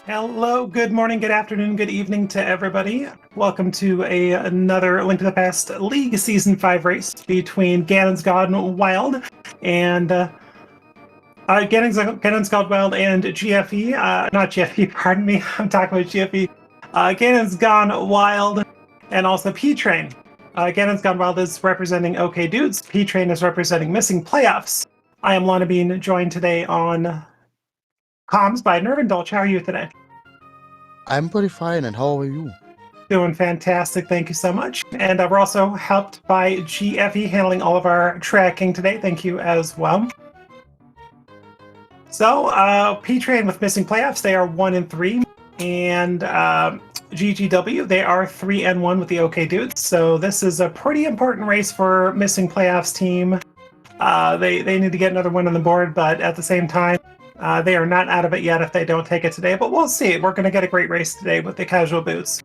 Hello, good morning, good afternoon, good evening to everybody. Welcome to another Link to the Past League Season 5 race between Ganon's Gone Wild and Ganon's Gone Wild and GFE. Not GFE, pardon me, I'm talking about GFE. Ganon's Gone Wild and also P-Train. Ganon's Gone Wild is representing OKDUDES. P-Train is representing Missing Playoffs. I am Lana Bean, joined today on comms by Nervin Dolch. How are you today? I'm pretty fine, and how are you? Doing fantastic, thank you so much. And we're also helped by GFE handling all of our tracking today. Thank you as well. So, P-Train with Missing Playoffs, they are 1-3. And GGW, they are 3-1 with the OKDUDES. So this is a pretty important race for Missing Playoffs team. They need to get another win on the board, but at the same time, they are not out of it yet if they don't take it today, but we'll see. We're going to get a great race today with the casual boots.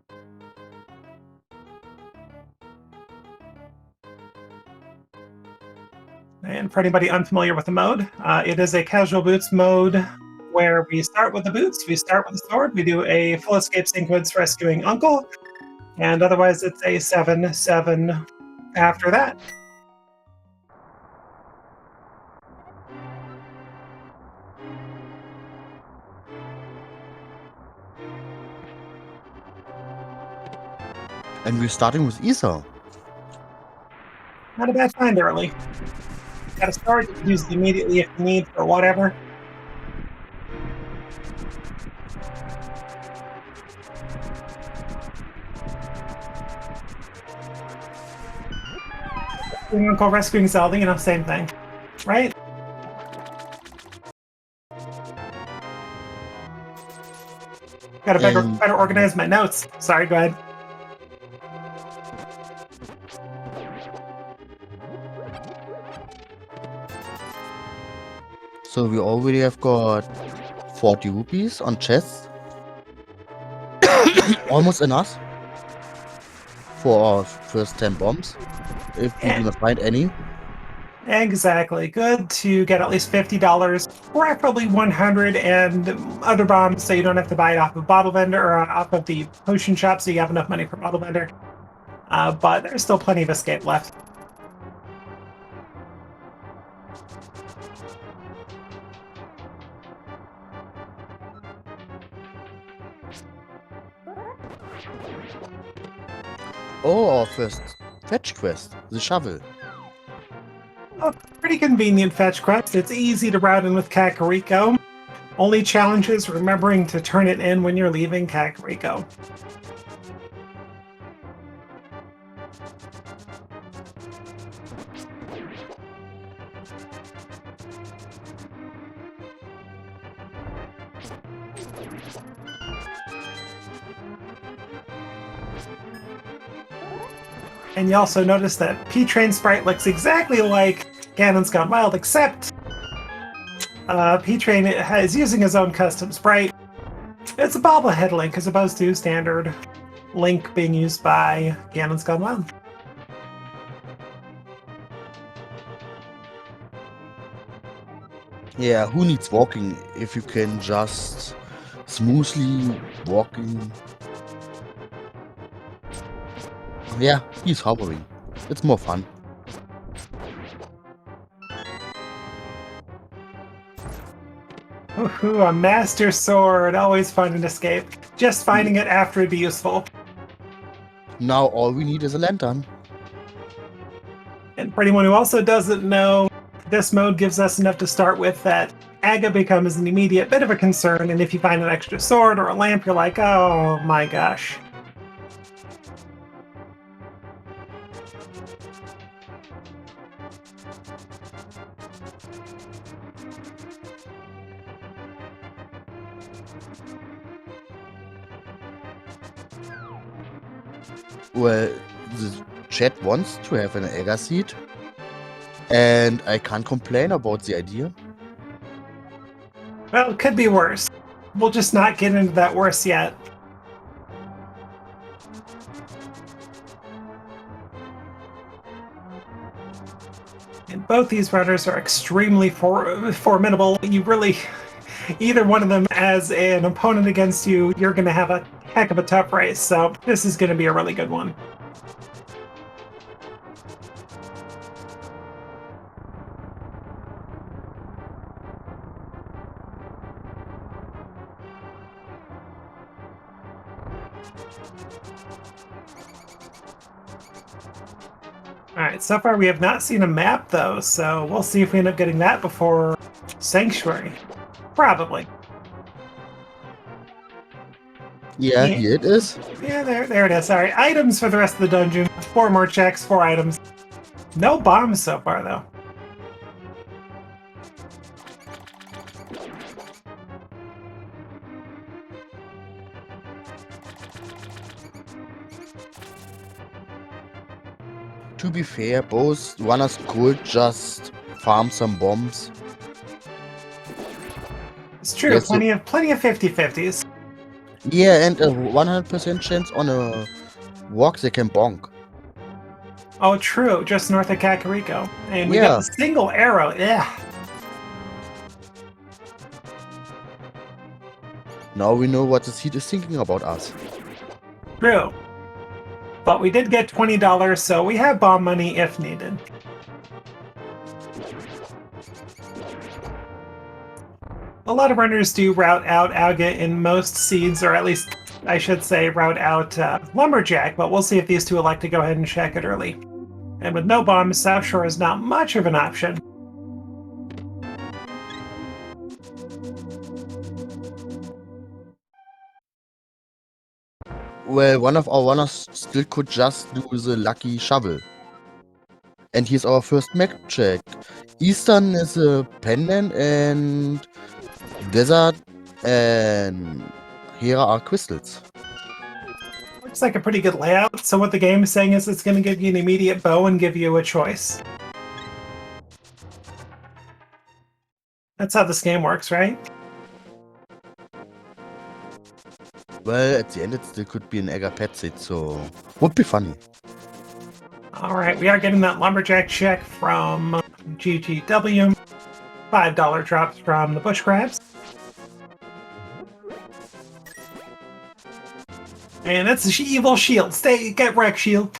And for anybody unfamiliar with the mode, it is a casual boots mode where we start with the boots, we start with the sword, we do a full escape sequence rescuing Uncle, and otherwise it's a 7-7 after that. And we're starting with Isa. Not a bad find early. Got a sword, you can use it immediately if you need for whatever. Uncle rescuing Zelda, you know, same thing, right? Gotta better organize my notes. Sorry, go ahead. So we already have got 40 rupees on chests. Almost enough for our first 10 bombs, if we do not find any. Exactly. Good to get at least $50, preferably 100 and other bombs, so you don't have to buy it off of bottle vendor or off of the potion shop, so you have enough money for bottle vendor. But there's still plenty of escape left. Oh, our first fetch quest, the shovel. Oh, pretty convenient fetch quest. It's easy to route in with Kakariko. Only challenge is remembering to turn it in when you're leaving Kakariko. And you also notice that P-Train sprite looks exactly like Ganon's Gone Wild, except P-Train is using his own custom sprite. It's a bobblehead Link as opposed to standard Link being used by Ganon's Gone Wild. Yeah, who needs walking if you can just smoothly walking? Yeah, he's hovering. It's more fun. Ooh, a Master Sword, always fun and escape. Just finding it after would be useful. Now all we need is a lantern. And for anyone who also doesn't know, this mode gives us enough to start with that Aga becomes an immediate bit of a concern, and if you find an extra sword or a lamp, you're like, oh my gosh. Well, the chat wants to have an Aga seed, and I can't complain about the idea. Well, it could be worse. We'll just not get into that worse yet. And both these runners are extremely formidable. either one of them as an opponent against you, you're going to have a heck of a tough race. So this is going to be a really good one. Alright, so far we have not seen a map though, so we'll see if we end up getting that before Sanctuary. Probably. Yeah, here it is. Yeah, there it is. Alright, items for the rest of the dungeon. 4 more checks, 4 items. No bombs so far though. To be fair, both runners could just farm some bombs. It's true, Yes, plenty of 50-50s. Yeah, and a 100% chance on a walk they can bonk. Oh, true, just north of Kakariko. And we Yeah. got the single arrow, yeah. Now we know what the seed is thinking about us. True. But we did get $20, so we have bomb money if needed. A lot of runners do route out Alga in most seeds, or at least, I should say, route out Lumberjack, but we'll see if these two elect to go ahead and check it early. And with no bombs, South Shore is not much of an option. Well, one of our runners still could just do the lucky shovel. And here's our first mech check. Eastern is a pendant and desert and here are crystals. Looks like a pretty good layout, so what the game is saying is it's going to give you an immediate bow and give you a choice. That's how this game works, right? Well, at the end it still could be an Egger pet seed, so would be funny. Alright, we are getting that Lumberjack check from GGW. $5 drops from the Bush Crabs. And it's the evil shield. Get wrecked, shield.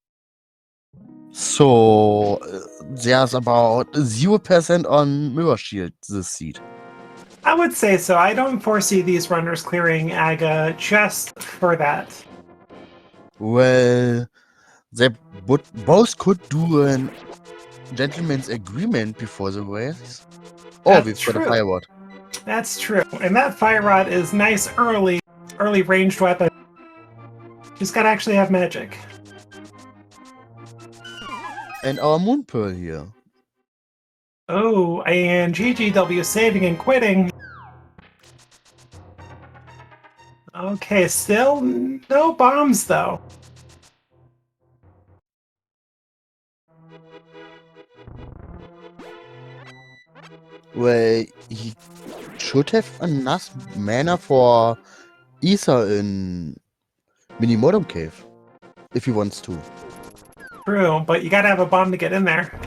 So there's about 0% on Mirror Shield this seed. I would say so. I don't foresee these runners clearing Aga just for that. Well, they both could do a gentleman's agreement before the race. Oh, That's we've got a true. fire rod. That's true. And that fire rod is nice early ranged weapon. Just gotta actually have magic. And our Moon Pearl here. Oh, and GGW saving and quitting. Okay, still no bombs though. Well, he should have enough mana for Ether in Minimodum Cave. If he wants to. True, but you gotta have a bomb to get in there.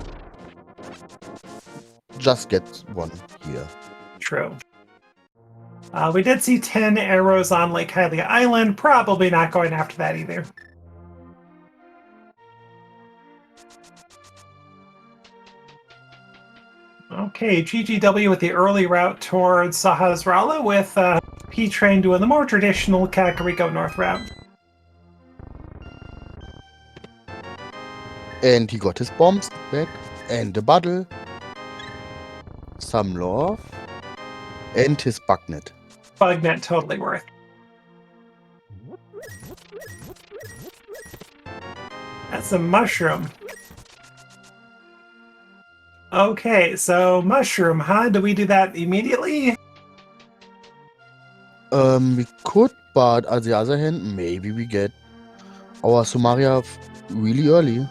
Just get one here. True. We did see 10 arrows on Lake Hylia Island. Probably not going after that either. Okay, GGW with the early route towards Sahasrala with P-Train doing the more traditional Kakariko North route. And he got his bombs back. And the battle. Some love. And his bugnet. Bugnet totally worth. That's a mushroom. Okay, so mushroom, huh? Do we do that immediately? We could, but on the other hand, maybe we get our Sumaria really early.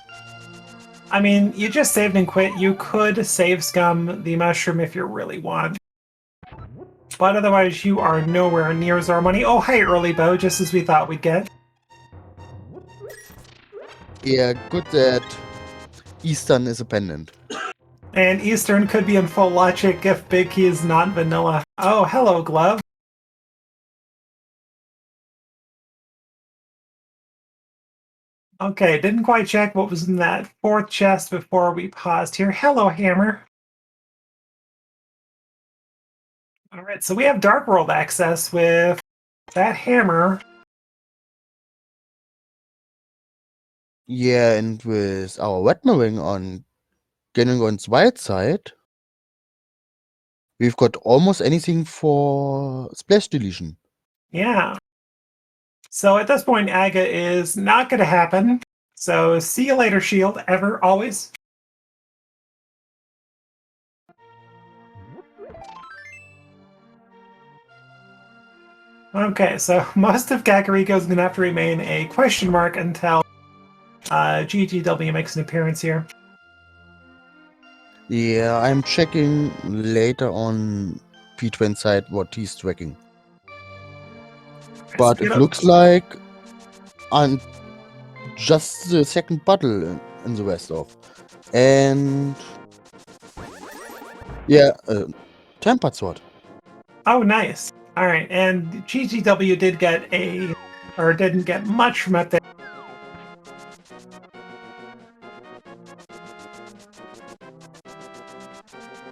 I mean, you just saved and quit. You could save scum the mushroom if you really want. But otherwise, you are nowhere near our money. Oh, hey, early bow, just as we thought we'd get. Yeah, good that Eastern is a pendant. And Eastern could be in full logic if Big Key is not vanilla. Oh, hello, Glove. Okay, didn't quite check what was in that fourth chest before we paused here. Hello, Hammer. Alright, so we have Dark World access with that hammer. Yeah, and with our Wetmering on getting on its wild side, we've got almost anything for splash deletion. Yeah. So at this point, Aga is not going to happen. So see you later, Shield, ever, always. Okay, so most of Kakariko is going to have to remain a question mark until GGW makes an appearance here. Yeah, I'm checking later on P20 side what he's tracking. But it looks like I'm just the second battle in the rest of. And yeah, tempered sword. Oh, nice. All right, and GGW did get didn't get much from up there.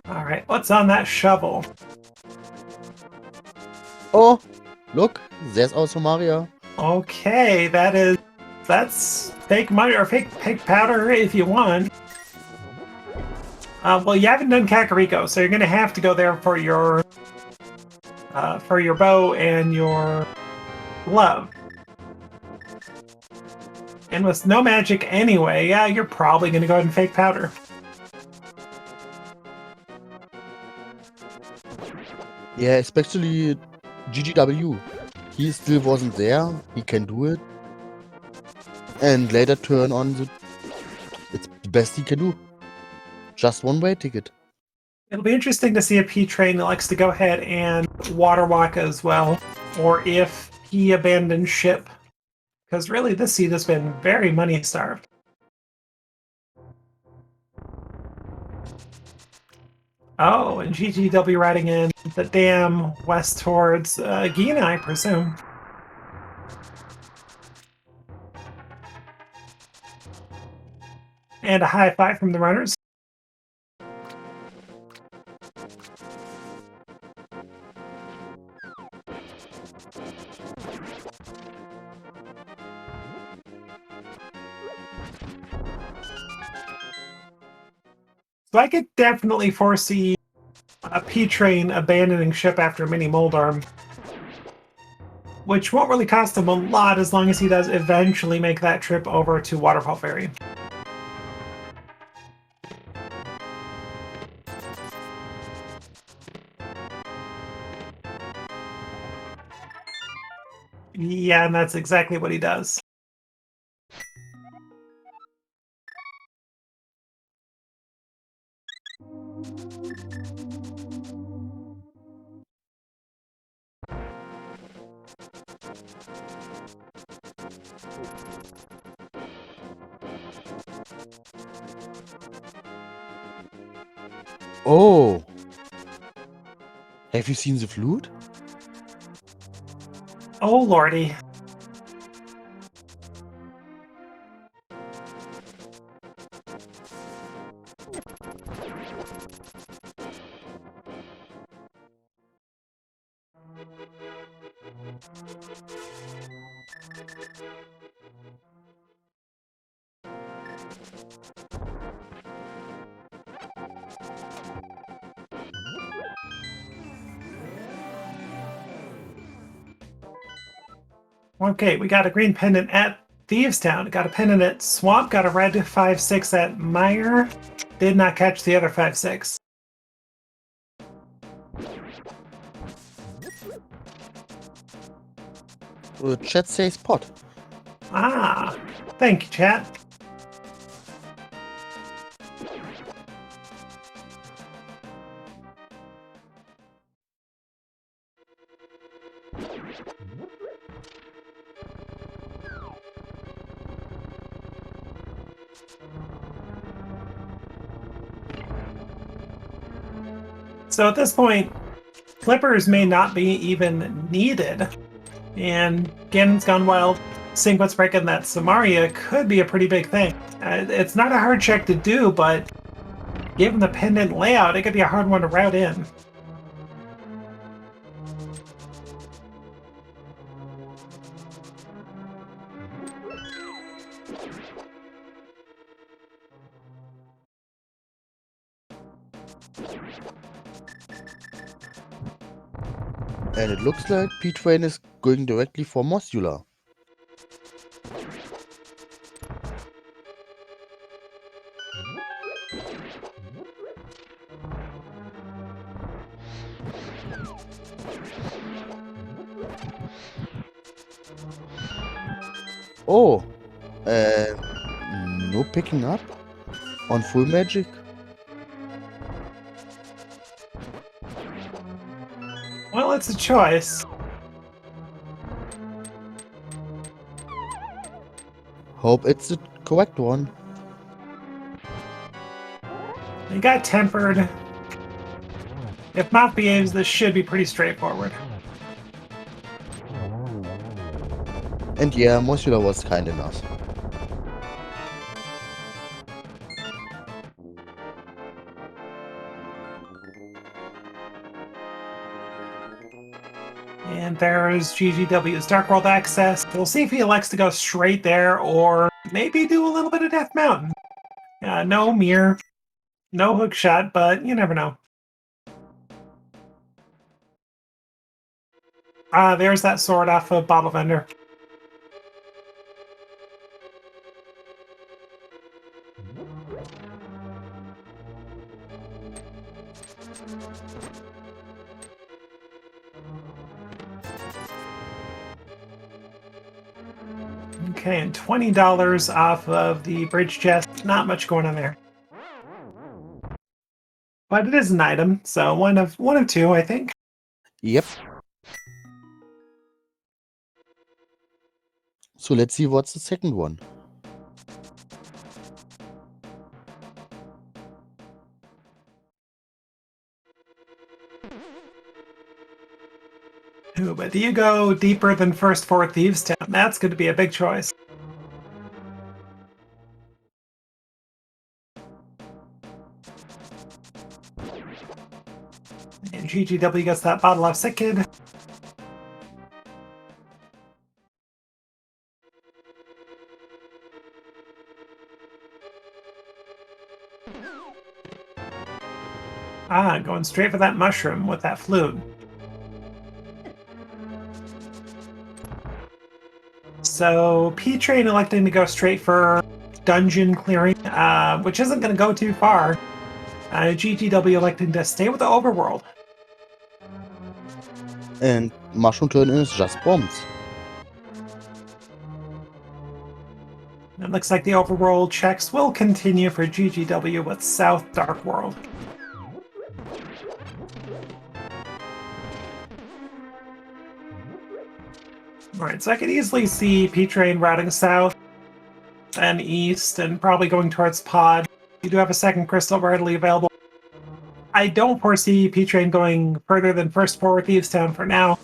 All right, what's on that shovel? Oh, look, there's also Maria. Okay, that's fake money or fake powder if you want. Well, you haven't done Kakariko, so you're gonna have to go there for your bow and your glove. And with no magic anyway, yeah, you're probably gonna go ahead and fake powder. Yeah, especially GGW. He still wasn't there. He can do it. And later turn on the... It's the best he can do. Just one way ticket. It'll be interesting to see if P-Train likes to go ahead and water walk as well, or if he abandons ship. Because really, this seed has been very money-starved. Oh, and GGW riding in the dam west towards Gina, I presume. And a high five from the runners. So I could definitely foresee a P-Train abandoning ship after Mini Moldarm, which won't really cost him a lot as long as he does eventually make that trip over to Waterfall Ferry. Yeah, and that's exactly what he does. Oh! Have you seen the flute? Oh, lordy. Okay, we got a green pendant at Thieves Town. Got a pendant at Swamp. Got a red 5-6 at Mire. Did not catch the other 5-6. Chat says pot. Ah, thank you, chat. So at this point, Clippers may not be even needed. And Ganon's Gone Wild, Sequence Break, and that Samaria could be a pretty big thing. It's not a hard check to do, but given the pendant layout, it could be a hard one to route in. And it looks like P-Train is going directly for Modular. Oh, no picking up on full magic. Well, it's a choice. Hope it's the correct one. It got tempered. If mouth behaves, this should be pretty straightforward. And yeah, Modular was kind enough. And there's GGW's Dark World access. We'll see if he elects to go straight there or maybe do a little bit of Death Mountain. No mirror, no hook shot, but you never know. There's that sword off of Bottle Vendor. Okay, and $20 off of the bridge chest. Not much going on there. But it is an item, so one of two, I think. Yep. So let's see what's the second one. Ooh, but do you go deeper than first 4 Thieves Town? That's going to be a big choice. And GGW gets that bottle off Sick Kid. Going straight for that mushroom with that flute. So P-Train electing to go straight for dungeon clearing, which isn't going to go too far. GGW electing to stay with the overworld. And Mushroom Turn is just bombs. It looks like the overworld checks will continue for GGW with South Dark World. Alright, so I could easily see P-Train routing south and east and probably going towards Pod. You do have a second crystal readily available. I don't foresee P-Train going further than first 4 Thieves Town for now,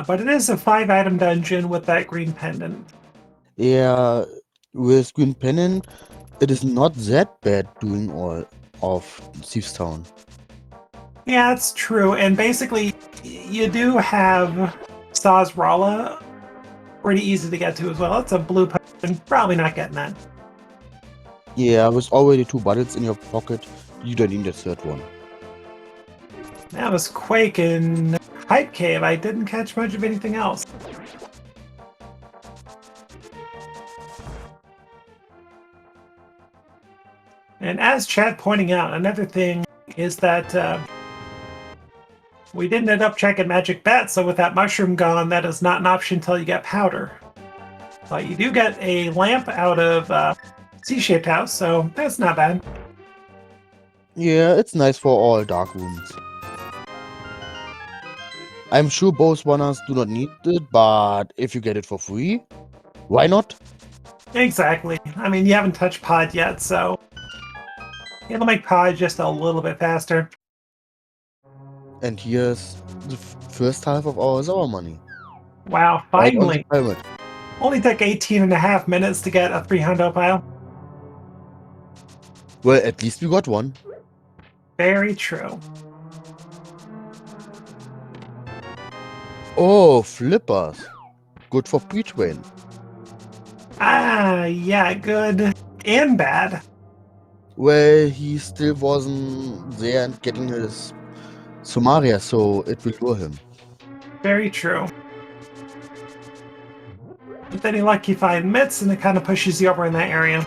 but it is a 5-item dungeon with that green pendant. Yeah, with Green Pennant, it is not that bad doing all of Thieves Town. Yeah, it's true, and basically, you do have Saz Rala pretty easy to get to as well. It's a blue pendant, probably not getting that. Yeah, with already 2 bullets in your pocket, you don't need a third one. That was Quake and Hype Cave. I didn't catch much of anything else. And as Chad pointing out, another thing is that we didn't end up checking Magic Bat, so with that mushroom gone, that is not an option until you get powder. But you do get a lamp out of C-shaped house, so that's not bad. Yeah, it's nice for all dark rooms. I'm sure both runners do not need it, but if you get it for free, why not? Exactly. I mean, you haven't touched Pod yet, so it'll make Pod just a little bit faster. And here's the first half of our Sour money. Wow, Right on the finally. pyramid. Only took 18.5 minutes to get a 300 pile. Well, at least we got one. Very true. Oh, flippers. Good for P-Train. Ah, yeah, good and bad. Well, he still wasn't there and getting his Sumaria, so it will lure him. Very true. With any luck, you find mitts, and it kind of pushes you over in that area.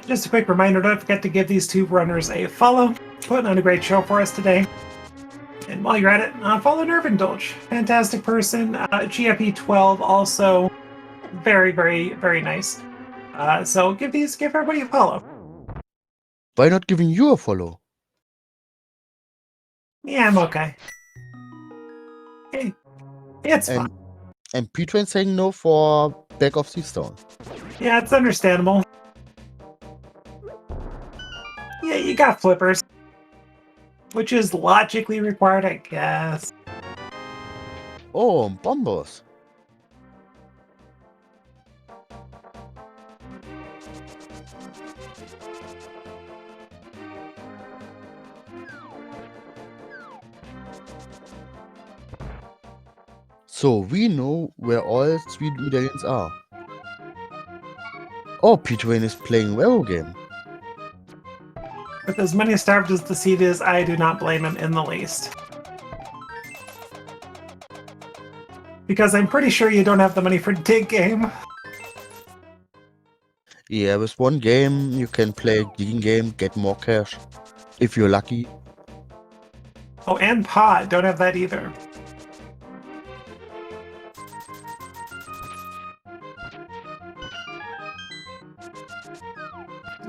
Just a quick reminder, don't forget to give these two runners a follow. Putting on a great show for us today. And while you're at it, follow Nerve Indulge. Fantastic person. GFE12 also very, very, very nice. So give everybody a follow. Why not giving you a follow? Yeah, I'm okay. Hey, it's fun. And P-Train saying no for Back of Seastone. Yeah, it's understandable. Yeah, you got flippers. Which is logically required, I guess. Oh, Bombos. So we know where all 3 medallions are. Oh, P-Train is playing Vero game. With as many starved as the seed is, I do not blame him in the least. Because I'm pretty sure you don't have the money for dig game. Yeah, with one game you can play digging game, get more cash. If you're lucky. Oh, and pod, don't have that either.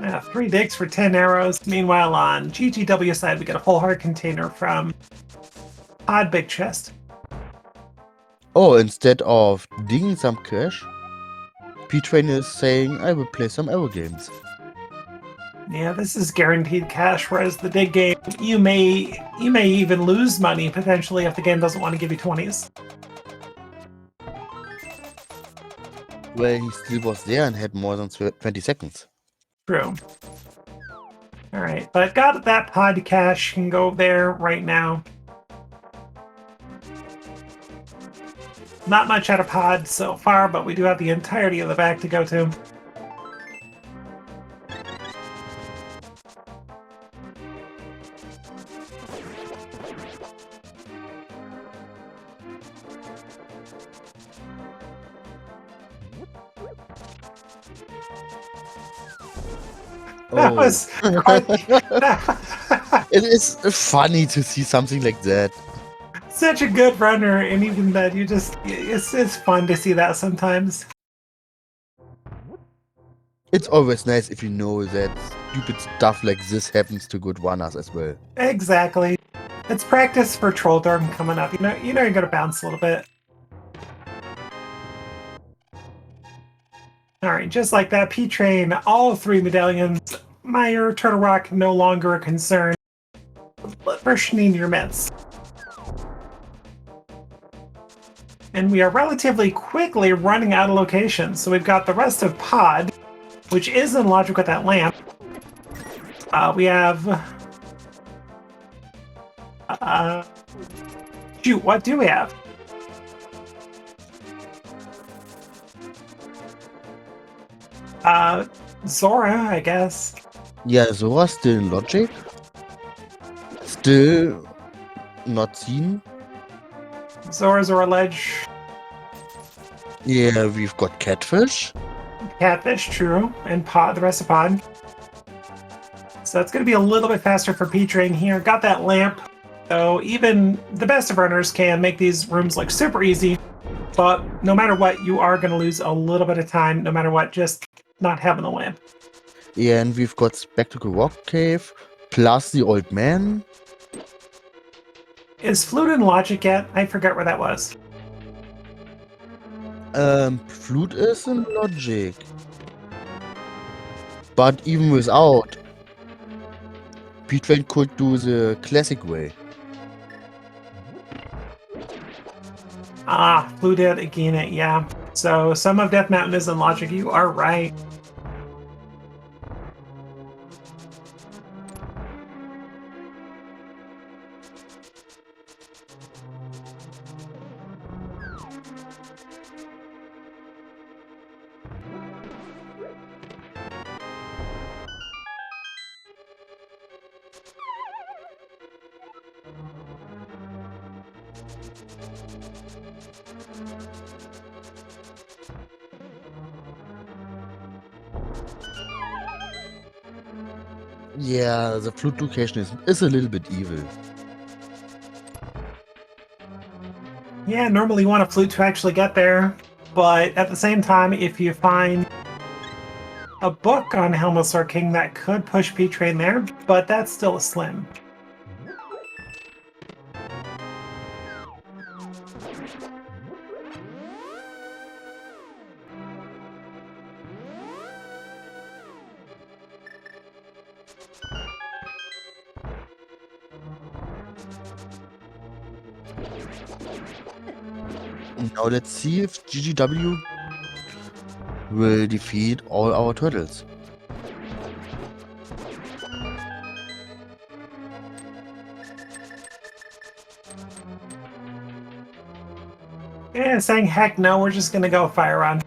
Yeah, 3 digs for 10 arrows. Meanwhile, on GGW side, we get a full heart container from Pod Big Chest. Oh, instead of digging some cash, P-Train is saying I will play some arrow games. Yeah, this is guaranteed cash, whereas the dig game, you may even lose money potentially if the game doesn't want to give you 20s. Well, he still was there and had more than 20 seconds. True. Alright, but got that pod cash, can go there right now. Not much out of pod so far, but we do have the entirety of the back to go to. That Oh. was quite... It is funny to see something like that. Such a good runner, and even that, you just... It's fun to see that sometimes. It's always nice if you know that stupid stuff like this happens to good runners as well. Exactly. It's practice for Troll Dorm coming up. You know you're gonna bounce a little bit. Alright, just like that, P-Train, all 3 medallions. Meyer, Turtle Rock, no longer a concern. Versioning your mitts. And we are relatively quickly running out of locations. So we've got the rest of Pod, which is in logic with that lamp. We have... shoot, what do we have? Zora, I guess. Yeah, Zora still in logic. Still not seen. Zora's or Ledge. Yeah, we've got Catfish. Catfish, true. And Pod, the rest of Pod. So it's going to be a little bit faster for P-Train here. Got that lamp. So even the best of runners can make these rooms look super easy. But no matter what, you are going to lose a little bit of time, no matter what, just not having the lamp. Yeah, and we've got Spectacle Rock Cave, plus the Old Man. Is Flute in logic yet? I forgot where that was. Flute is in logic. But even without, P-Train could do the classic way. Ah, flew dead again, yeah. So some of Death Mountain is in logic. You are right. Yeah, the flute location is a little bit evil. Yeah, normally you want a flute to actually get there, but at the same time, if you find a book on Helmsar King, that could push P-Train there, but that's still a slim. Now let's see if GGW will defeat all our turtles. Yeah, saying heck no, we're just gonna go Fire on.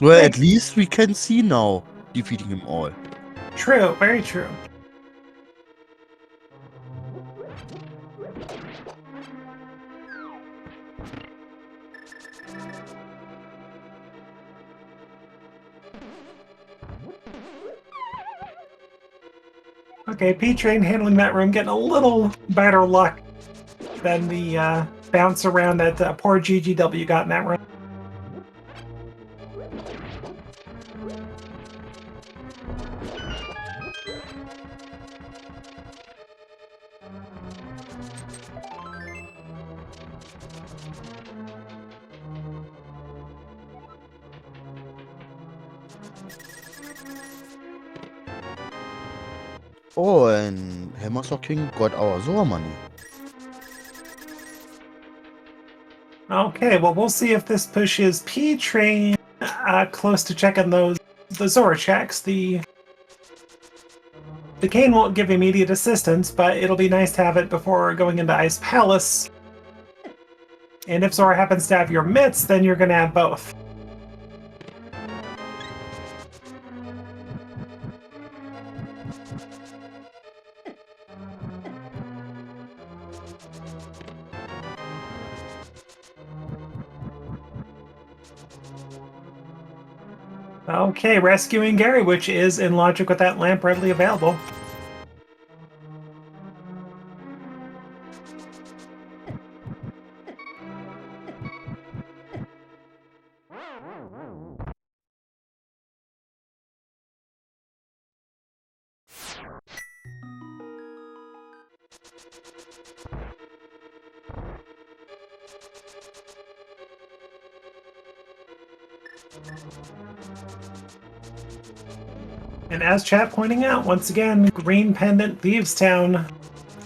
Well, Hey. at least we can see now defeating them all. True, very true. Okay, P-Train handling that room, getting a little better luck than the bounce around that poor GGW got in that room. Oh, and Helmsar King got our Zora money. Okay, well, we'll see if this pushes P-Train close to checking the Zora checks. The cane won't give immediate assistance, but it'll be nice to have it before going into Ice Palace. And if Zora happens to have your mitts, then you're going to have both. Okay, rescuing Gary, which is in logic with that lamp readily available. And as chat pointing out, once again, Green Pendant, Thieves Town.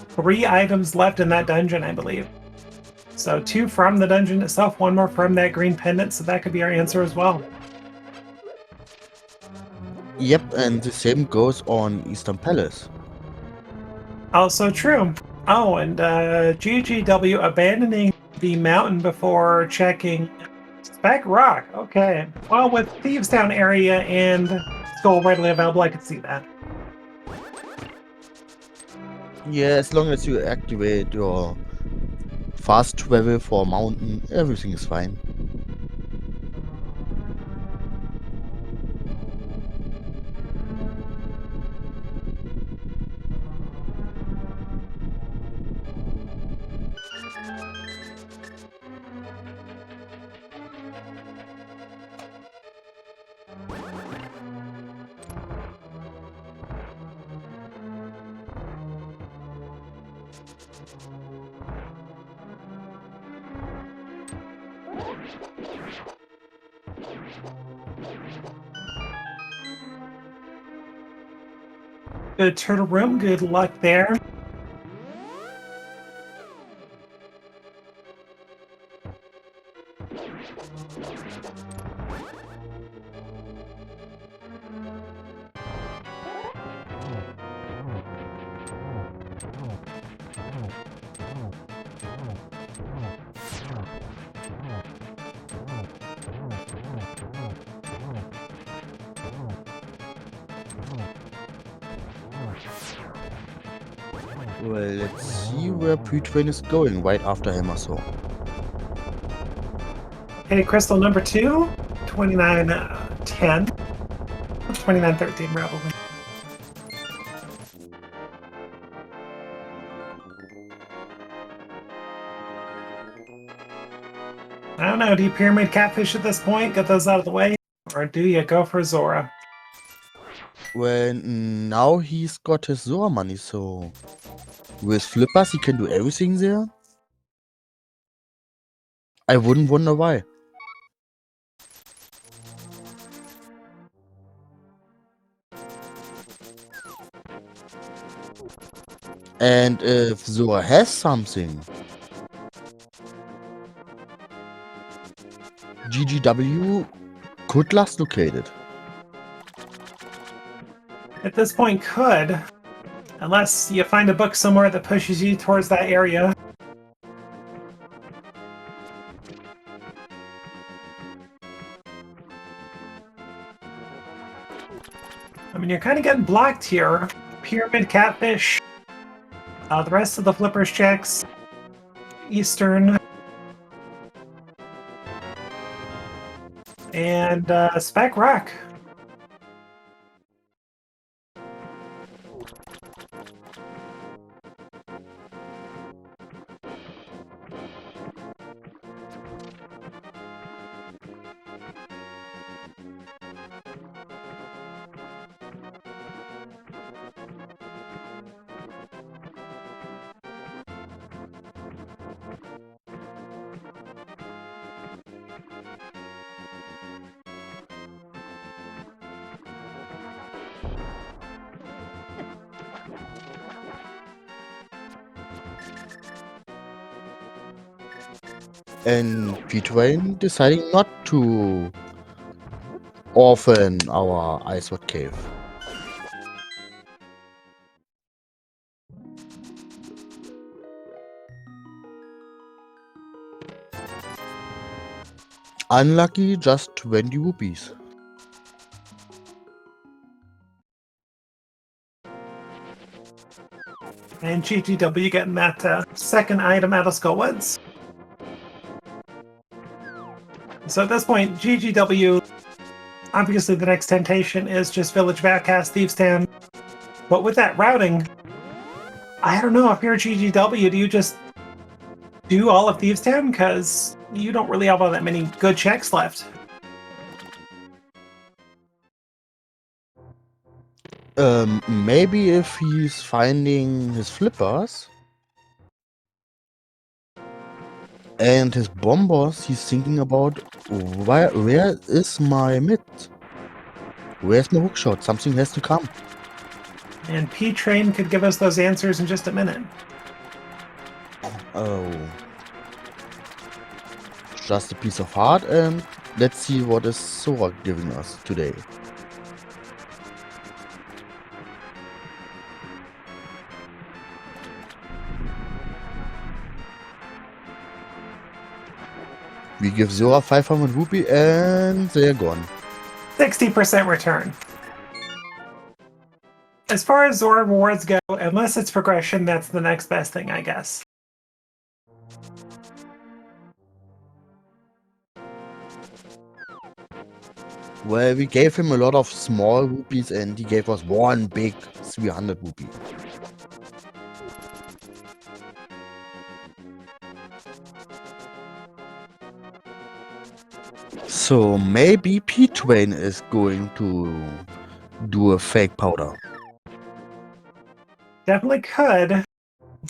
3 items left in that dungeon, I believe. So 2 from the dungeon itself, 1 more from that green pendant, so that could be our answer as well. Yep, and the same goes on Eastern Palace. Also true. Oh, and GGW abandoning the mountain before checking Spec Rock. Okay. Well, with Thieves Town area and Skull readily available, I could see that. Yeah, as long as you activate your fast travel for mountain, everything is fine. Good turtle room, good luck there. Well, let's see where P-Train is going right after him or so. Okay, crystal number 2, 2910. 2913, probably. I don't know, do you pyramid catfish at this point? Get those out of the way? Or do you go for Zora? Well, now he's got his Zora money, so with flippers he can do everything there. I wouldn't wonder why. And if Zora has something, GGW could last located. At this point, could. Unless you find a book somewhere that pushes you towards that area. I mean, you're kind of getting blocked here. Pyramid catfish. The rest of the flippers checks. Eastern. And Spec Rock. And P-Train deciding not to orphan our Iceward Cave. Unlucky, just 20 rupees. And GGW getting that second item out of Skullwoods. So at this point, GGW, obviously the next temptation is just Village Backcast, Thieves Town. But with that routing, I don't know, if you're GGW, do you just do all of Thieves Town? Because you don't really have all that many good checks left. Maybe if he's finding his flippers and his bombers, he's thinking about where is my mid? Where's my hookshot? Something has to come. And P-Train could give us those answers in just a minute. Oh. Just a piece of heart, and let's see what is Sora giving us today. We give Zora 500 rupee and they're gone. 60% return. As far as Zora rewards go, unless it's progression, that's the next best thing, I guess. Well, we gave him a lot of small rupees and he gave us one big 300 rupee. So maybe P-Train is going to do a fake powder. Definitely could,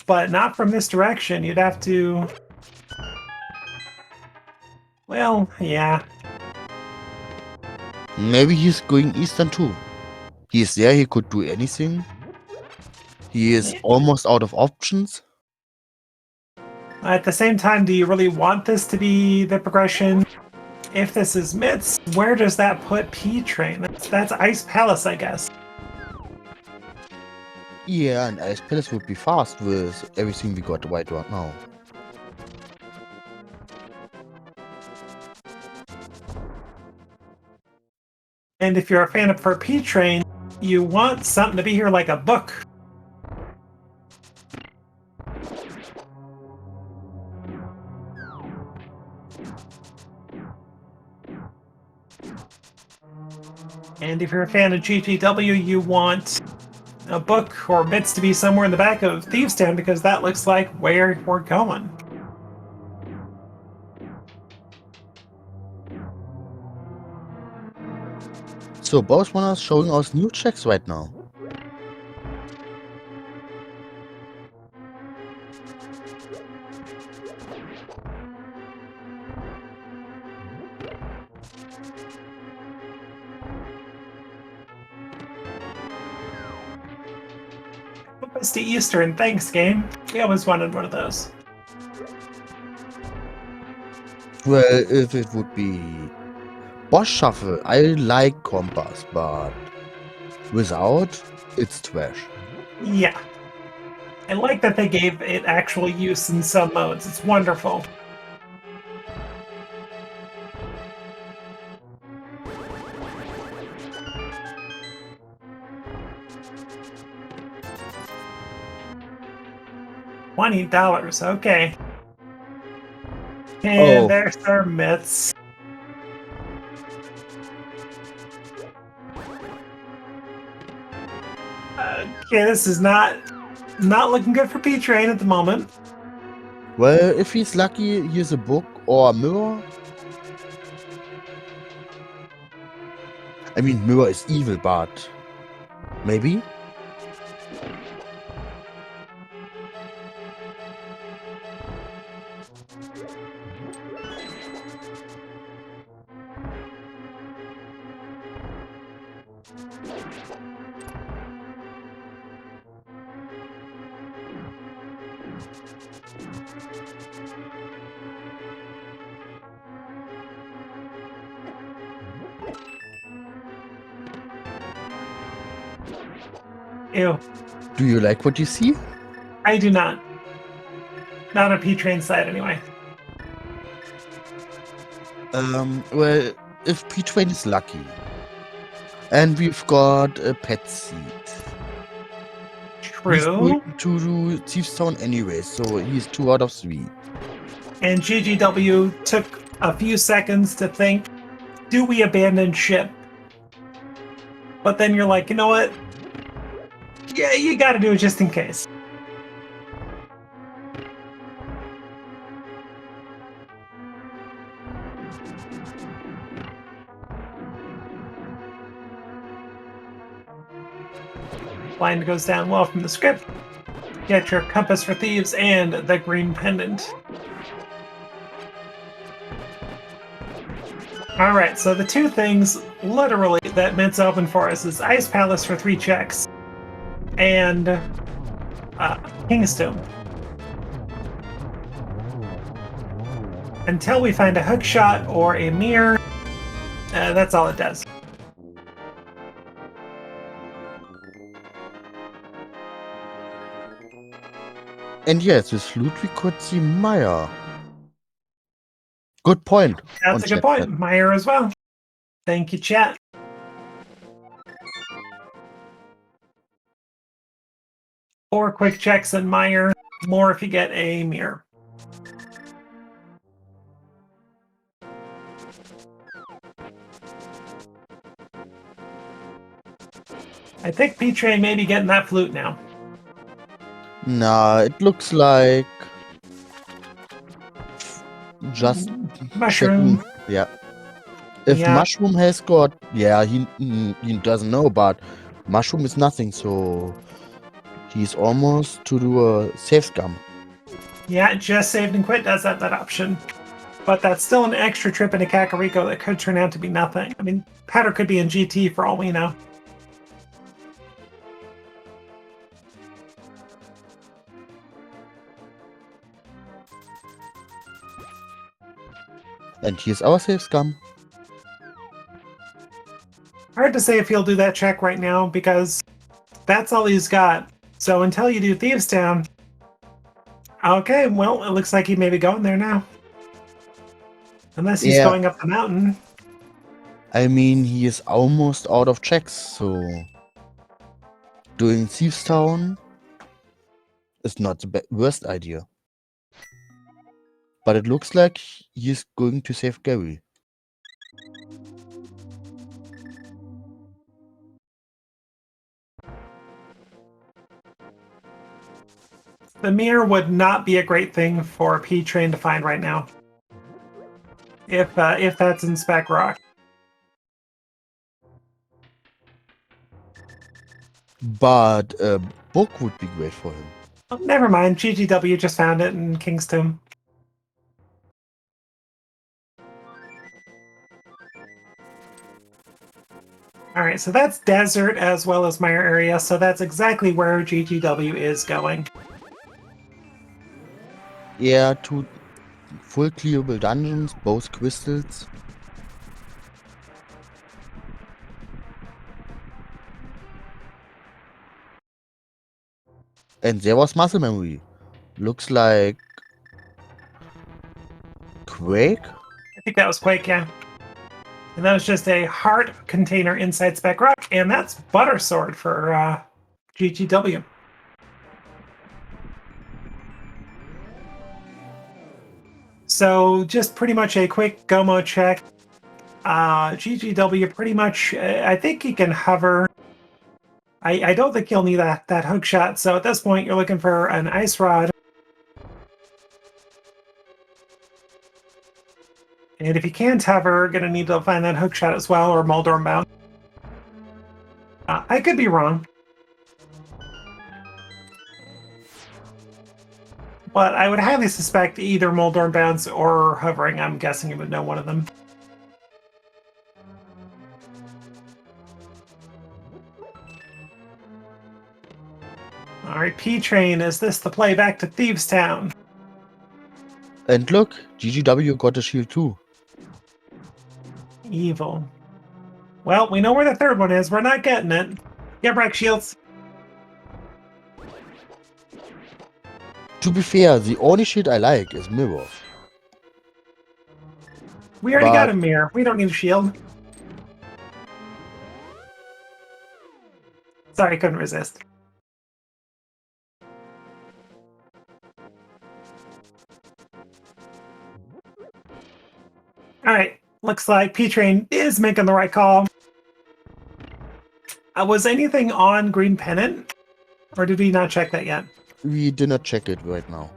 but not from this direction. You'd have to... Well, yeah. Maybe he's going eastern too. He's there, he could do anything. He is almost out of options. At the same time, do you really want this to be the progression? If this is Mitts, where does that put P-Train? That's Ice Palace, I guess. Yeah, and Ice Palace would be fast with everything we got right now. And if you're a fan of for P-Train, you want something to be here like a book. And if you're a fan of GTW, you want a book or bits to be somewhere in the back of Thieves' Town because that looks like where we're going. So both runners showing us new checks right now. It's the Eastern Thanks game. We always wanted one of those. Well, if it would be Boss Shuffle, I like Compass, but without, it's trash. Yeah. I like that they gave it actual use in some modes. It's wonderful. $20, okay. And Oh. there's our Mitts. Okay, this is not looking good for P-Train at the moment. Well, if he's lucky, here's a book or a mirror. I mean, mirror is evil, but maybe? Ew. Do you like what you see? I do not. Not a P-Train side, anyway. Well, if P-Train is lucky. And we've got a pet seat. He's True. going to do Thieves' Town anyway, so he's 2 out of 3. And GGW took a few seconds to think, do we abandon ship? But then you're like, you know what? Yeah, you gotta do it just in case. Line goes down well from the script. Get your compass for thieves and the green pendant. Alright, so the two things, literally, that Mint's open for us is Ice Palace for 3 checks and King's Tomb. Until we find a hook shot or a mirror, that's all it does. And yes, with loot we could see Maya. Good point. That's a good point. Meyer as well. Thank you, chat. Four quick checks and Meyer. More if you get a mirror. I think P-Train may be getting that flute now. Nah, it looks like just Mushroom. checking. Yeah. If Mushroom has got, yeah, he doesn't know, but Mushroom is nothing, so he's almost to do a save scum. Yeah, just saved and quit does have that option. But that's still an extra trip into Kakariko that could turn out to be nothing. I mean, Powder could be in GT for all we know. And here's our safe scum. Hard to say if he'll do that check right now because that's all he's got. So until you do Thieves Town, okay, well, it looks like he may be going there now. Unless he's Yeah. going up the mountain. I mean, he is almost out of checks, so doing Thieves Town is not the worst idea. But it looks like he's going to save Gary. The mirror would not be a great thing for P-Train to find right now. If that's in Spec Rock. But a book would be great for him. Oh, never mind, GGW just found it in Kingston. Alright, so that's desert as well as Mire area, so that's exactly where GGW is going. Yeah, 2 full clearable dungeons, both crystals. And there was muscle memory. Looks like Quake? I think that was Quake, yeah. And that was just a heart container inside Spec Rock, and that's Butter Sword for GGW. So just pretty much a quick Gomo check. GGW pretty much, I think he can hover. I don't think you'll need that hook shot. So at this point, you're looking for an ice rod. And if you can't hover, going to need to find that hook shot as well, or Moldorm Bound. I could be wrong. But I would highly suspect either Moldorm Bounce or hovering. I'm guessing you would know one of them. Alright, P-Train, is this the play back to Thieves Town? And look, GGW got a shield too. Evil. Well, we know where the third one is. We're not getting it. Get wreck shields. To be fair, the only shield I like is mirrors. We already got a mirror. We don't need a shield. Sorry, couldn't resist. Alright, looks like P-Train is making the right call. Was anything on Green Pennant? Or did we not check that yet? We did not check it right now.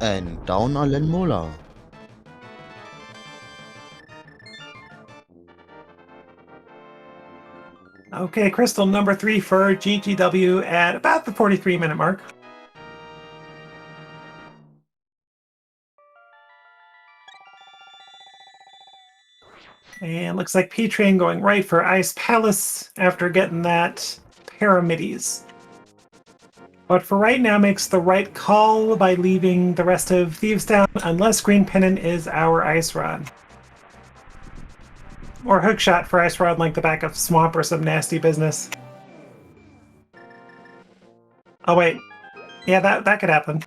And down Alan Mola. Okay, crystal number 3 for GGW at about the 43-minute mark. And looks like P-Train going right for Ice Palace after getting that Paramides. But for right now, makes the right call by leaving the rest of Thieves Town, unless Green Pennant is our Ice Rod. Or Hookshot for Ice Rod, like the back of Swamp or some nasty business. Oh wait, yeah, that could happen.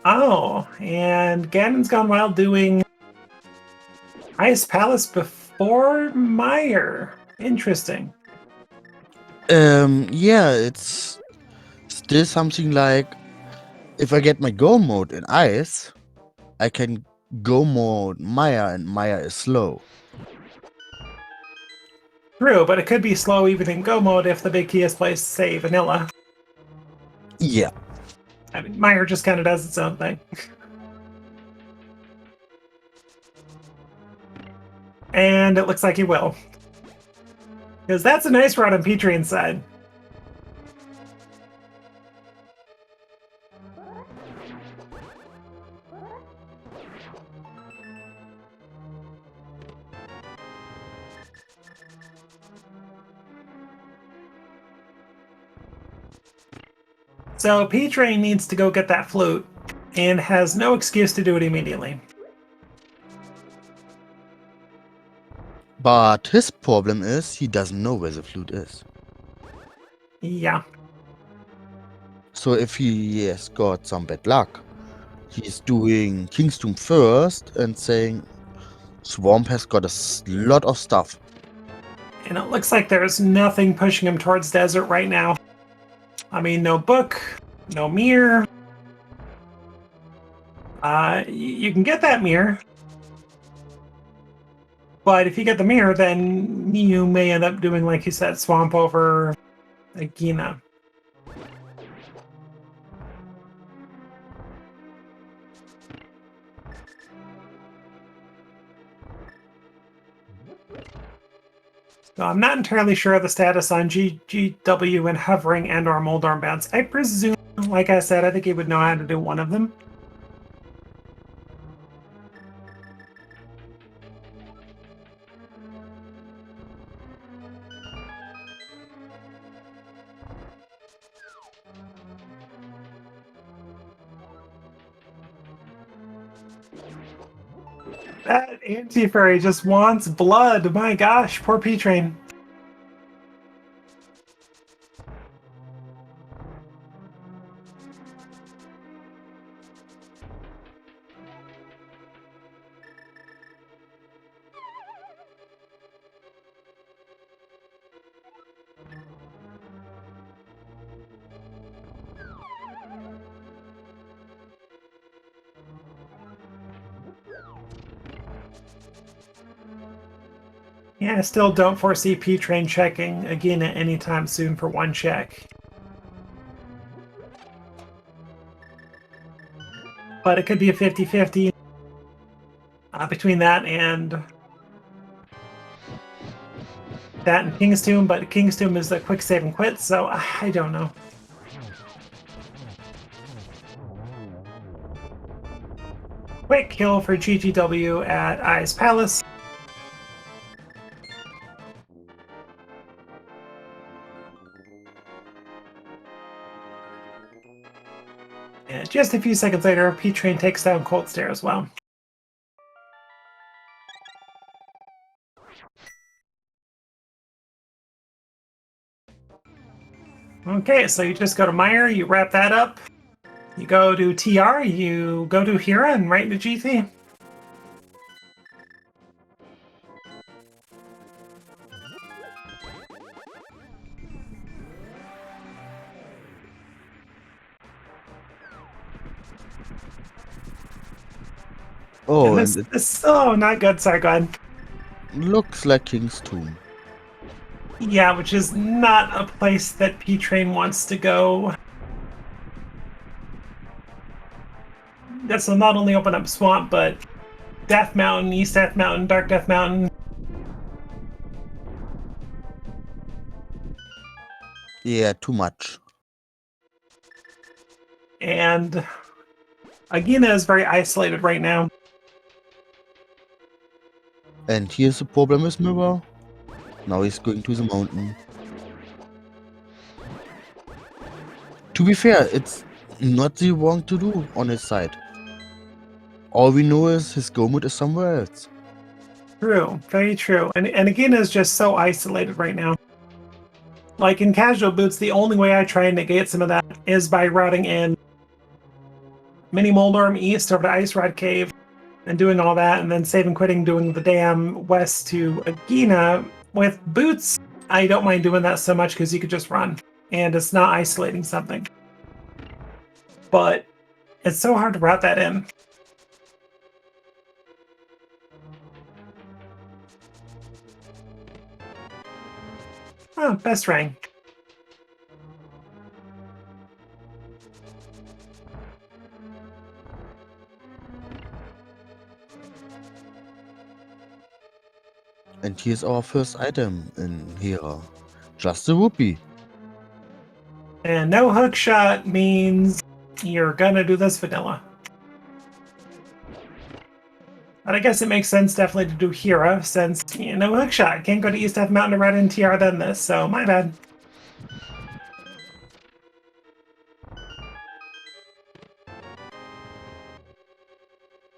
Oh, and Ganon's Gone Wild doing Ice Palace before Meyer. Interesting. Yeah, it's still something like if I get my go mode in ice, I can go mode Maya, and Maya is slow. True, but it could be slow even in Go mode if the big key is placed, say, vanilla. Yeah. I mean, Meyer just kind of does its own thing. And it looks like he will. Because that's a nice run on Petrian's side. So P-Train needs to go get that flute, and has no excuse to do it immediately. But his problem is he doesn't know where the flute is. Yeah. So if he has got some bad luck, he's doing King's Tomb first and saying Swamp has got a lot of stuff. And it looks like there's nothing pushing him towards desert right now. I mean, no book, no mirror. You can get that mirror. But if you get the mirror, then you may end up doing, like you said, Swamp over Agina. So I'm not entirely sure of the status on GGW and hovering and or mold armbands. I presume, like I said, I think he would know how to do one of them. That anti-fairy just wants blood. My gosh, poor P-Train. Yeah, I still don't foresee P-Train checking again at any time soon for one check. But it could be a 50-50 between that and King's Tomb, but King's Tomb is a quick save and quit, so I don't know. Quick kill for GGW at Ice Palace. And just a few seconds later, P-Train takes down Cold Stare as well. Okay, so you just go to Meyer, you wrap that up. You go to TR, you go to Hira, and right into GT. Oh, and this oh, not good. Sorry, go ahead. Looks like King's Tomb. Yeah, which is not a place that P-Train wants to go. This will not only open up Swamp, but Death Mountain, East Death Mountain, Dark Death Mountain. Yeah, too much. And Agina is very isolated right now. And here's the problem with Mirror. Now he's going to the mountain. To be fair, it's not the wrong to do on his side. All we know is his go mode is somewhere else. True, very true. And Agina is just so isolated right now. Like in casual boots, the only way I try and negate some of that is by routing in Mini Moldorm east over to Ice Rod Cave and doing all that, and then save and quitting doing the dam west to Agina. With boots, I don't mind doing that so much because you could just run, and it's not isolating something. But it's so hard to route that in. Oh, best rank. And here's our first item in here. Just a rupee. And no hook shot means you're gonna do this vanilla. But I guess it makes sense definitely to do Hera since, no hook shot. Can't go to East Death Mountain to run in TR then this, so my bad.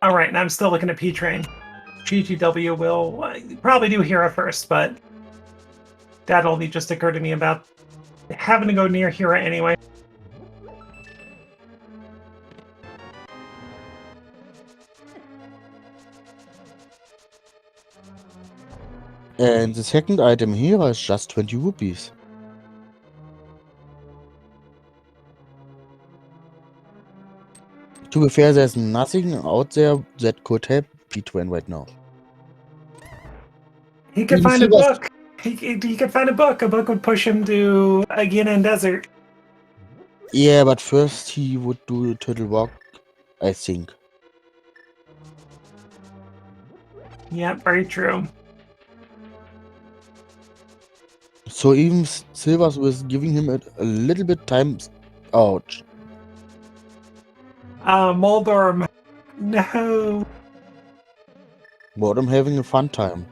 Alright, and I'm still looking at P-Train. GGW will probably do Hera first, but that only just occurred to me about having to go near Hera anyway. And the second item here is just 20 rupees. To be fair, there's nothing out there that could help P-Train right now. He could find a book. He could find a book. A book would push him to Agina and Desert. Yeah, but first he would do Turtle Rock, I think. Yeah, very true. So even Silvers was giving him a little bit time. Ouch. Moldorm. No. But I'm having a fun time.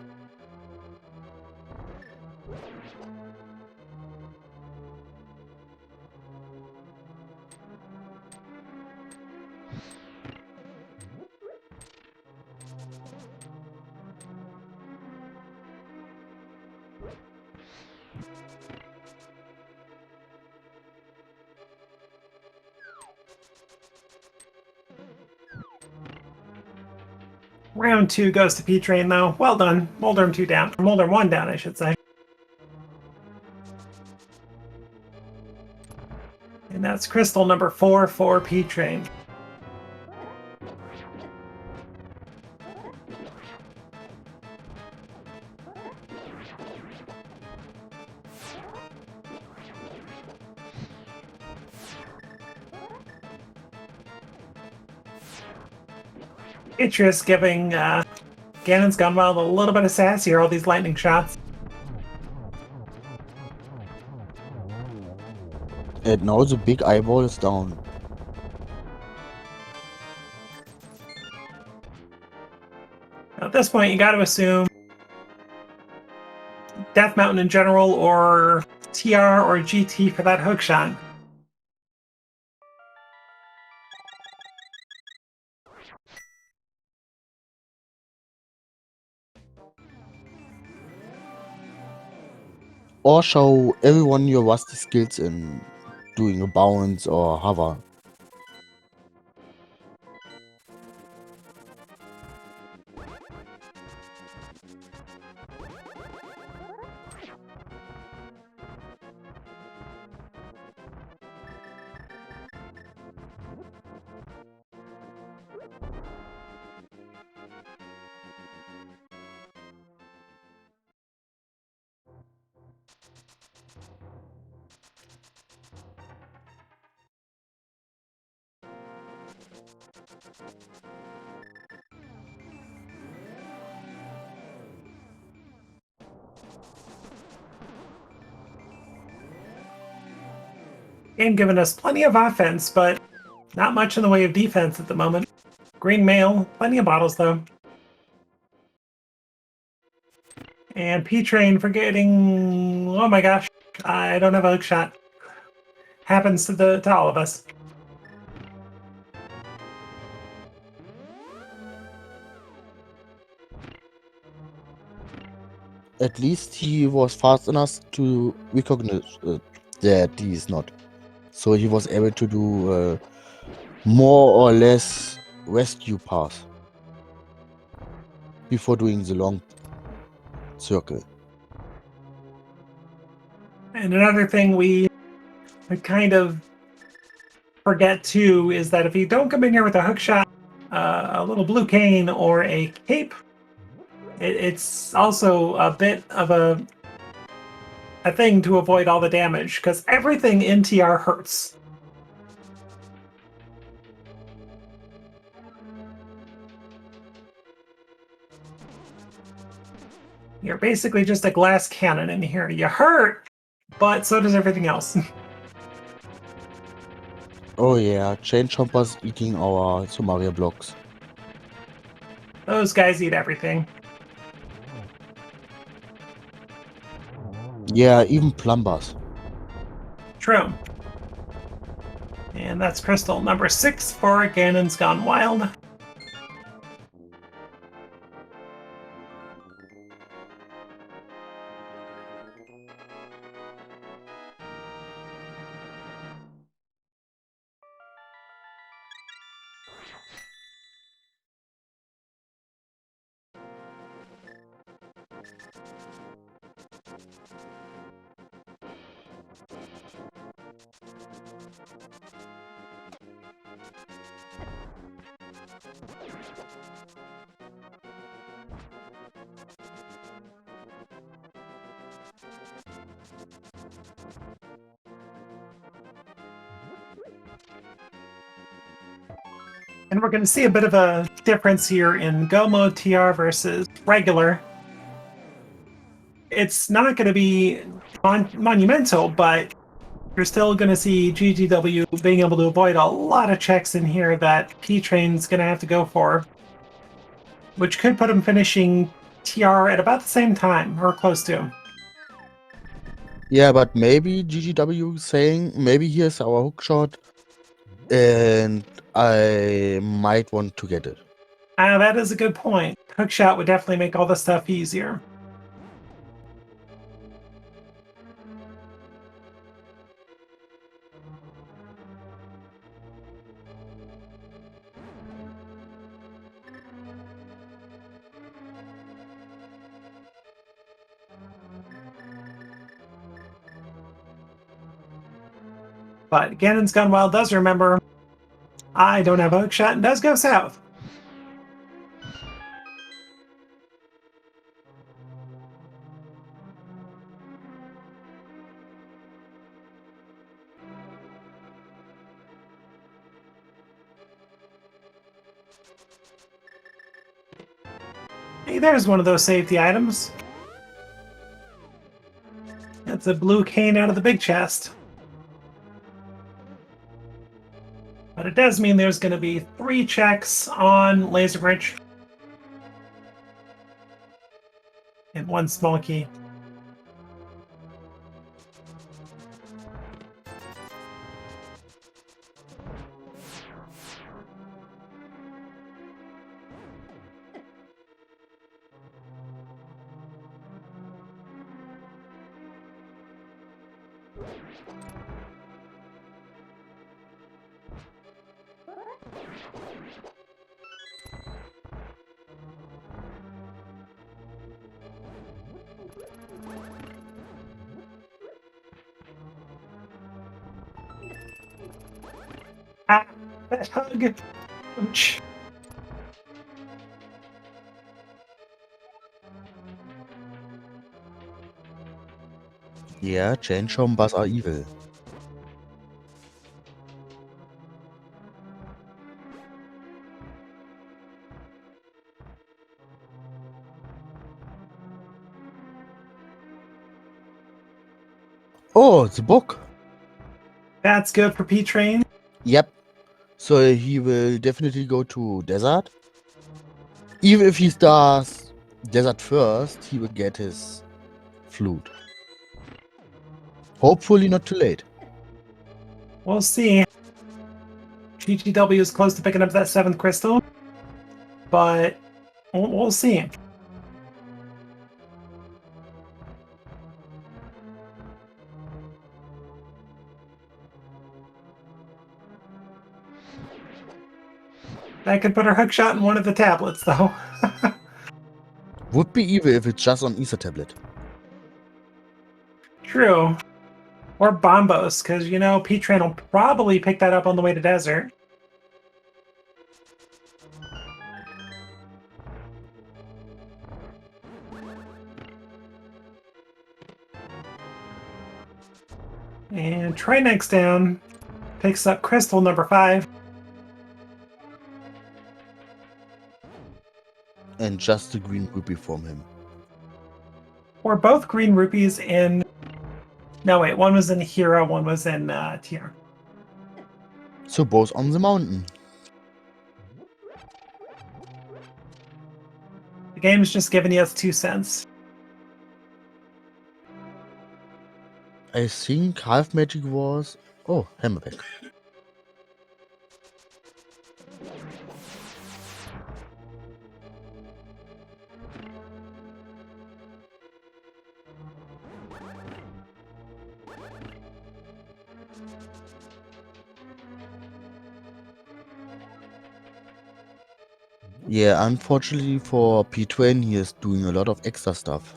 Round 2 goes to P-Train, though. Well done. Moldorm 2 down. Or Moldorm 1 down, I should say. And that's crystal number 4 for P-Train. Itris giving Ganon's Gunwild a little bit of sass here, all these lightning shots. And now the big eyeball is down. At this point, you got to assume Death Mountain in general, or TR or GT for that hookshot. Or show everyone your rusty skills in doing a bounce or hover. Game giving us plenty of offense, but not much in the way of defense at the moment. Green mail, plenty of bottles though. And P-Train for getting, oh my gosh, I don't have a hook shot. Happens to all of us. At least he was fast enough to recognize that he is not. So he was able to do more or less rescue path before doing the long circle. And another thing we kind of forget too is that if you don't come in here with a hook shot, a little blue cane, or a cape, it's also a bit of a thing to avoid all the damage, because everything in TR hurts. You're basically just a glass cannon in here. You hurt, but so does everything else. Oh yeah, chain chompers eating our Somalia blocks. Those guys eat everything. Yeah, even plumbers. True. And that's crystal number 6 for Ganon's Gone Wild. And we're going to see a bit of a difference here in Go Mode TR versus regular. It's not going to be monumental, but you're still going to see GGW being able to avoid a lot of checks in here that P-Train's going to have to go for, which could put him finishing TR at about the same time, or close to. Yeah, but maybe GGW saying, maybe here's our hook shot, and I might want to get it. That is a good point. Hookshot would definitely make all this stuff easier. But Ganon's Gone Wild does remember, I don't have a hookshot, and does go south. Hey, there's one of those safety items. That's a blue cane out of the big chest. But it does mean there's going to be 3 checks on Laser Bridge. And 1 small key. Ah, that hug. Ouch. Yeah, chain chompers are evil. Oh, the book. That's good for P-Train. Yep. So he will definitely go to desert. Even if he does desert first, he will get his flute. Hopefully not too late. We'll see. GGW is close to picking up that 7th crystal. But we'll see. I could put her hook shot in one of the tablets, though. Would be evil if it's just on Ether tablet. True. Or Bombos, because, you know, P-Train will probably pick that up on the way to Desert. And Trinex down picks up Crystal number 5. And just the green rupee from him. Or both green rupees in... No, wait, one was in Hero, one was in TR. So both on the mountain. The game's just giving us 2 cents. I think half magic was... Oh, Hammerback. Yeah, unfortunately for P-Train, he is doing a lot of extra stuff.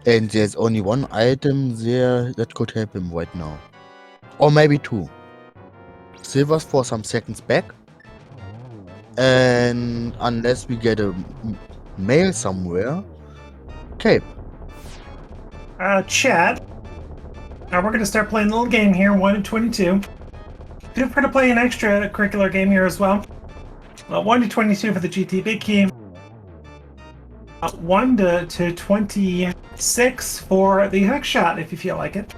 And there's only one item there that could help him right now. Or maybe 2. Silvers for some seconds back. And unless we get a mail somewhere, Cape. Chat. We're going to start playing a little game here, 1 to 22. Feel free to play an extracurricular game here as well. 1 to 22 for the GT Big Key. 1 to 26 for the hook shot, if you feel like it.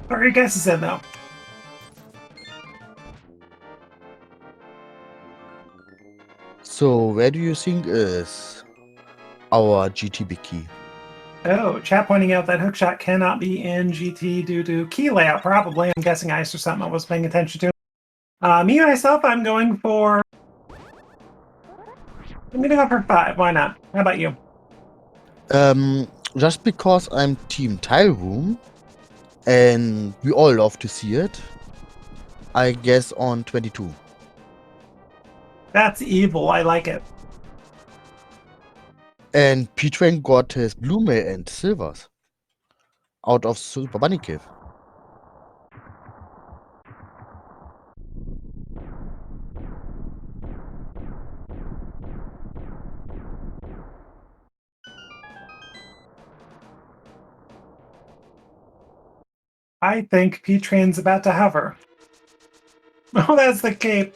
What are your guesses in, though? So where do you think is our GT Big Key? Oh, chat pointing out that hookshot cannot be in GT due to key layout, probably. I'm guessing ice or something I was paying attention to. Me, myself, I'm going to go for 5. Why not? How about you? Just because I'm Team Tile Room, and we all love to see it, I guess on 22. That's evil. I like it. And P-Train got his blue mail and silvers out of Super Bunny Cave. I think P-Train's about to hover. Oh, that's the cape.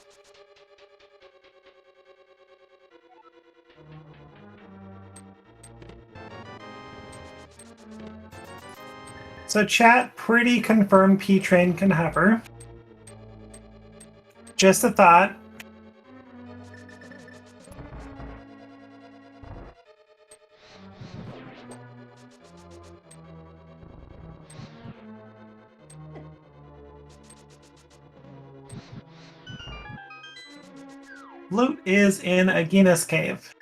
So chat pretty confirmed P-Train can hover. Just a thought. Loot is in a Guinness cave.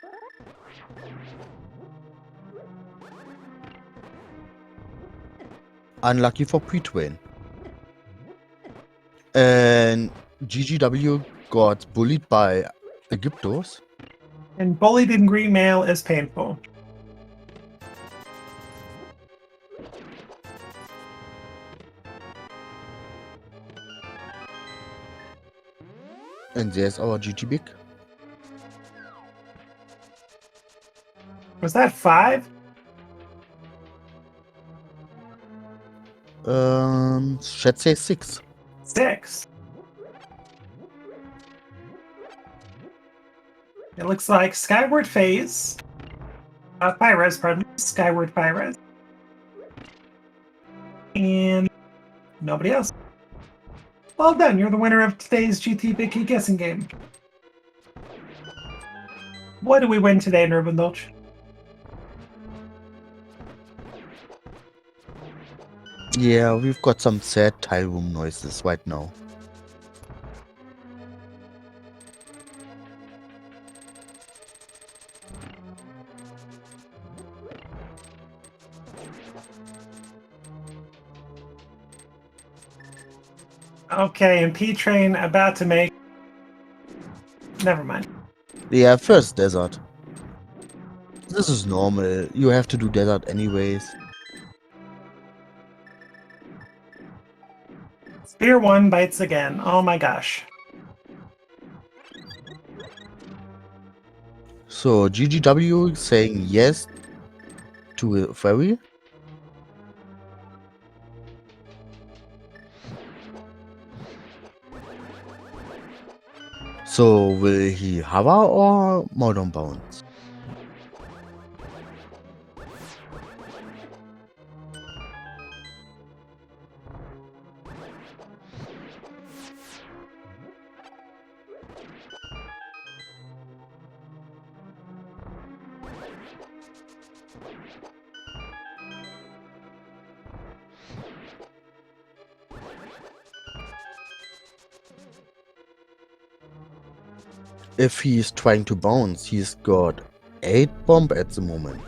Unlucky for P-Train. And GGW got bullied by Egyptos. And bullied in green mail is painful. And there's our GT Big. Was that 5? Should say 6. 6. It looks like Skyward Phase. Pyres, pardon me. Skyward Pyres. And nobody else. Well done, you're the winner of today's GT Big Key guessing game. What do we win today, Urban Dolch? Yeah, we've got some sad tile room noises right now. Okay, and P-Train about to make... Never mind. Yeah, first desert. This is normal. You have to do desert anyways. Spear 1 bites again. Oh my gosh. So GGW saying yes to a ferry. So will he hover or mode on bounce? If he's trying to bounce, he's got 8 bomb at the moment.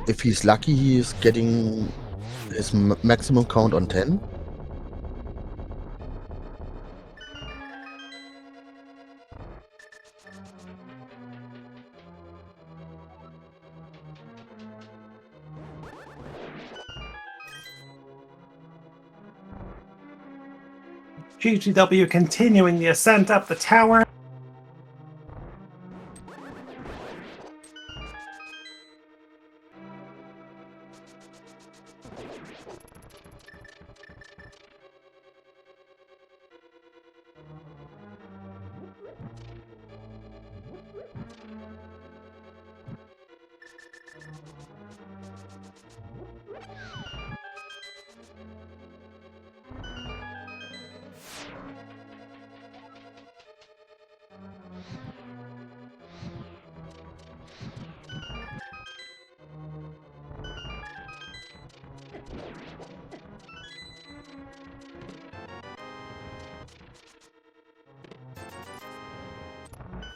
If he's lucky, he is getting his maximum count on 10. GGW continuing the ascent up the tower.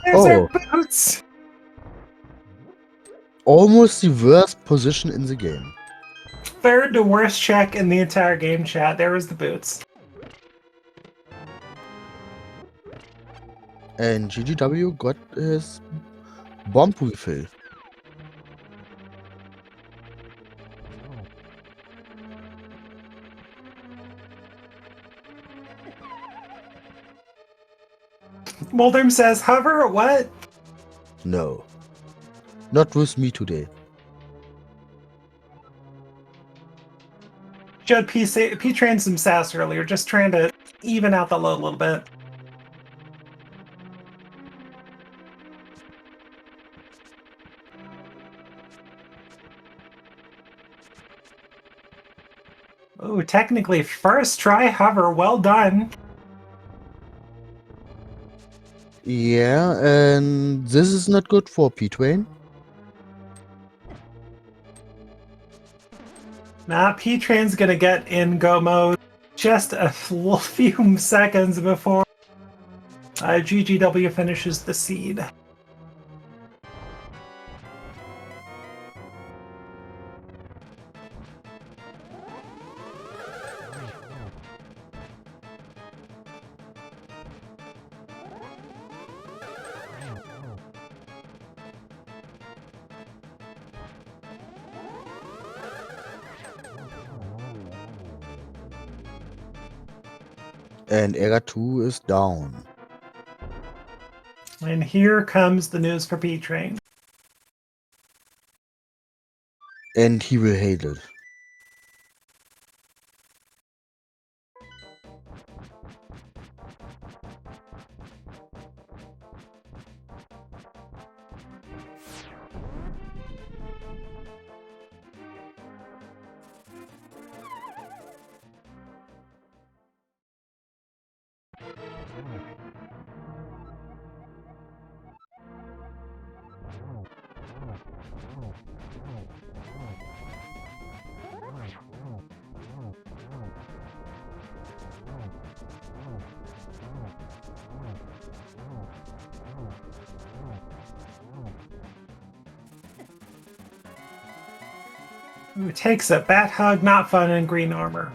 There's their boots! Almost the worst position in the game. Third to worst check in the entire game chat. There was the boots. And GGW got his bomb refill. Mulderm says, hover, what? No. Not with me today. Showed P-Train some sass earlier, just trying to even out the load a little bit. Ooh, technically first try hover, well done. Yeah, and this is not good for P-Train. Nah, P-Train's gonna get in go mode just a few seconds before GGW finishes the seed. And Era 2 is down. And here comes the news for P-Train. And he will hate it. Ooh, takes a bat hug, not fun in green armor.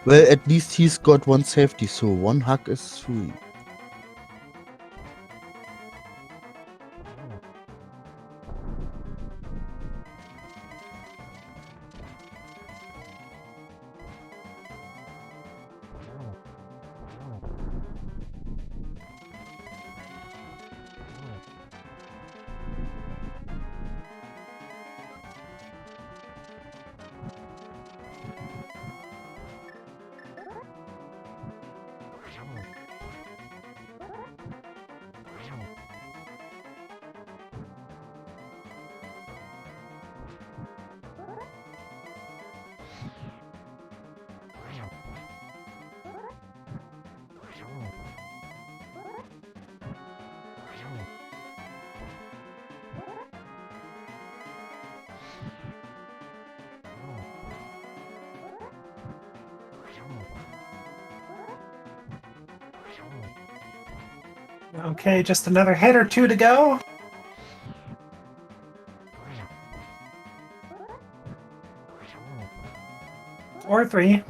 Well, at least he's got one safety, so one hug is 3. Okay, just another hit or two to go. Or 3.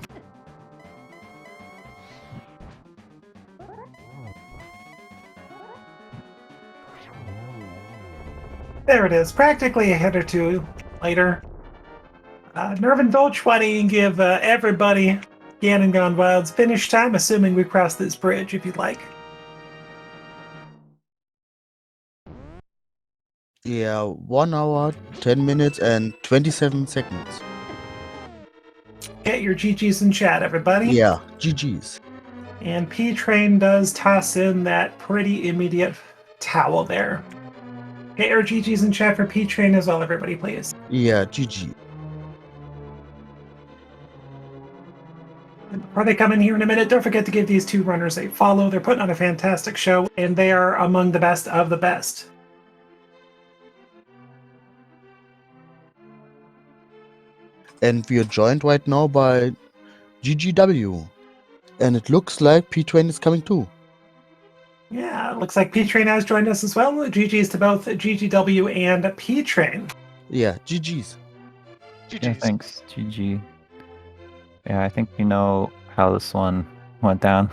There it is, practically a hit or two later. Nerve Indulge 20 and give everybody Ganon Gone Wild's finish time, assuming we cross this bridge, if you'd like. Yeah, 1 hour, 10 minutes, and 27 seconds. Get your GGs in chat, everybody. Yeah, GG's. And P-Train does toss in that pretty immediate towel there. Get your GGs in chat for P-Train as well, everybody, please. Yeah, GG. And before they come in here in a minute, don't forget to give these two runners a follow. They're putting on a fantastic show, and they are among the best of the best. And we are joined right now by GGW. And it looks like P-Train is coming too. Yeah, it looks like P-Train has joined us as well. GG's to both GGW and P-Train. Yeah, GG's. Yeah, thanks, GG. Yeah, I think we know how this one went down.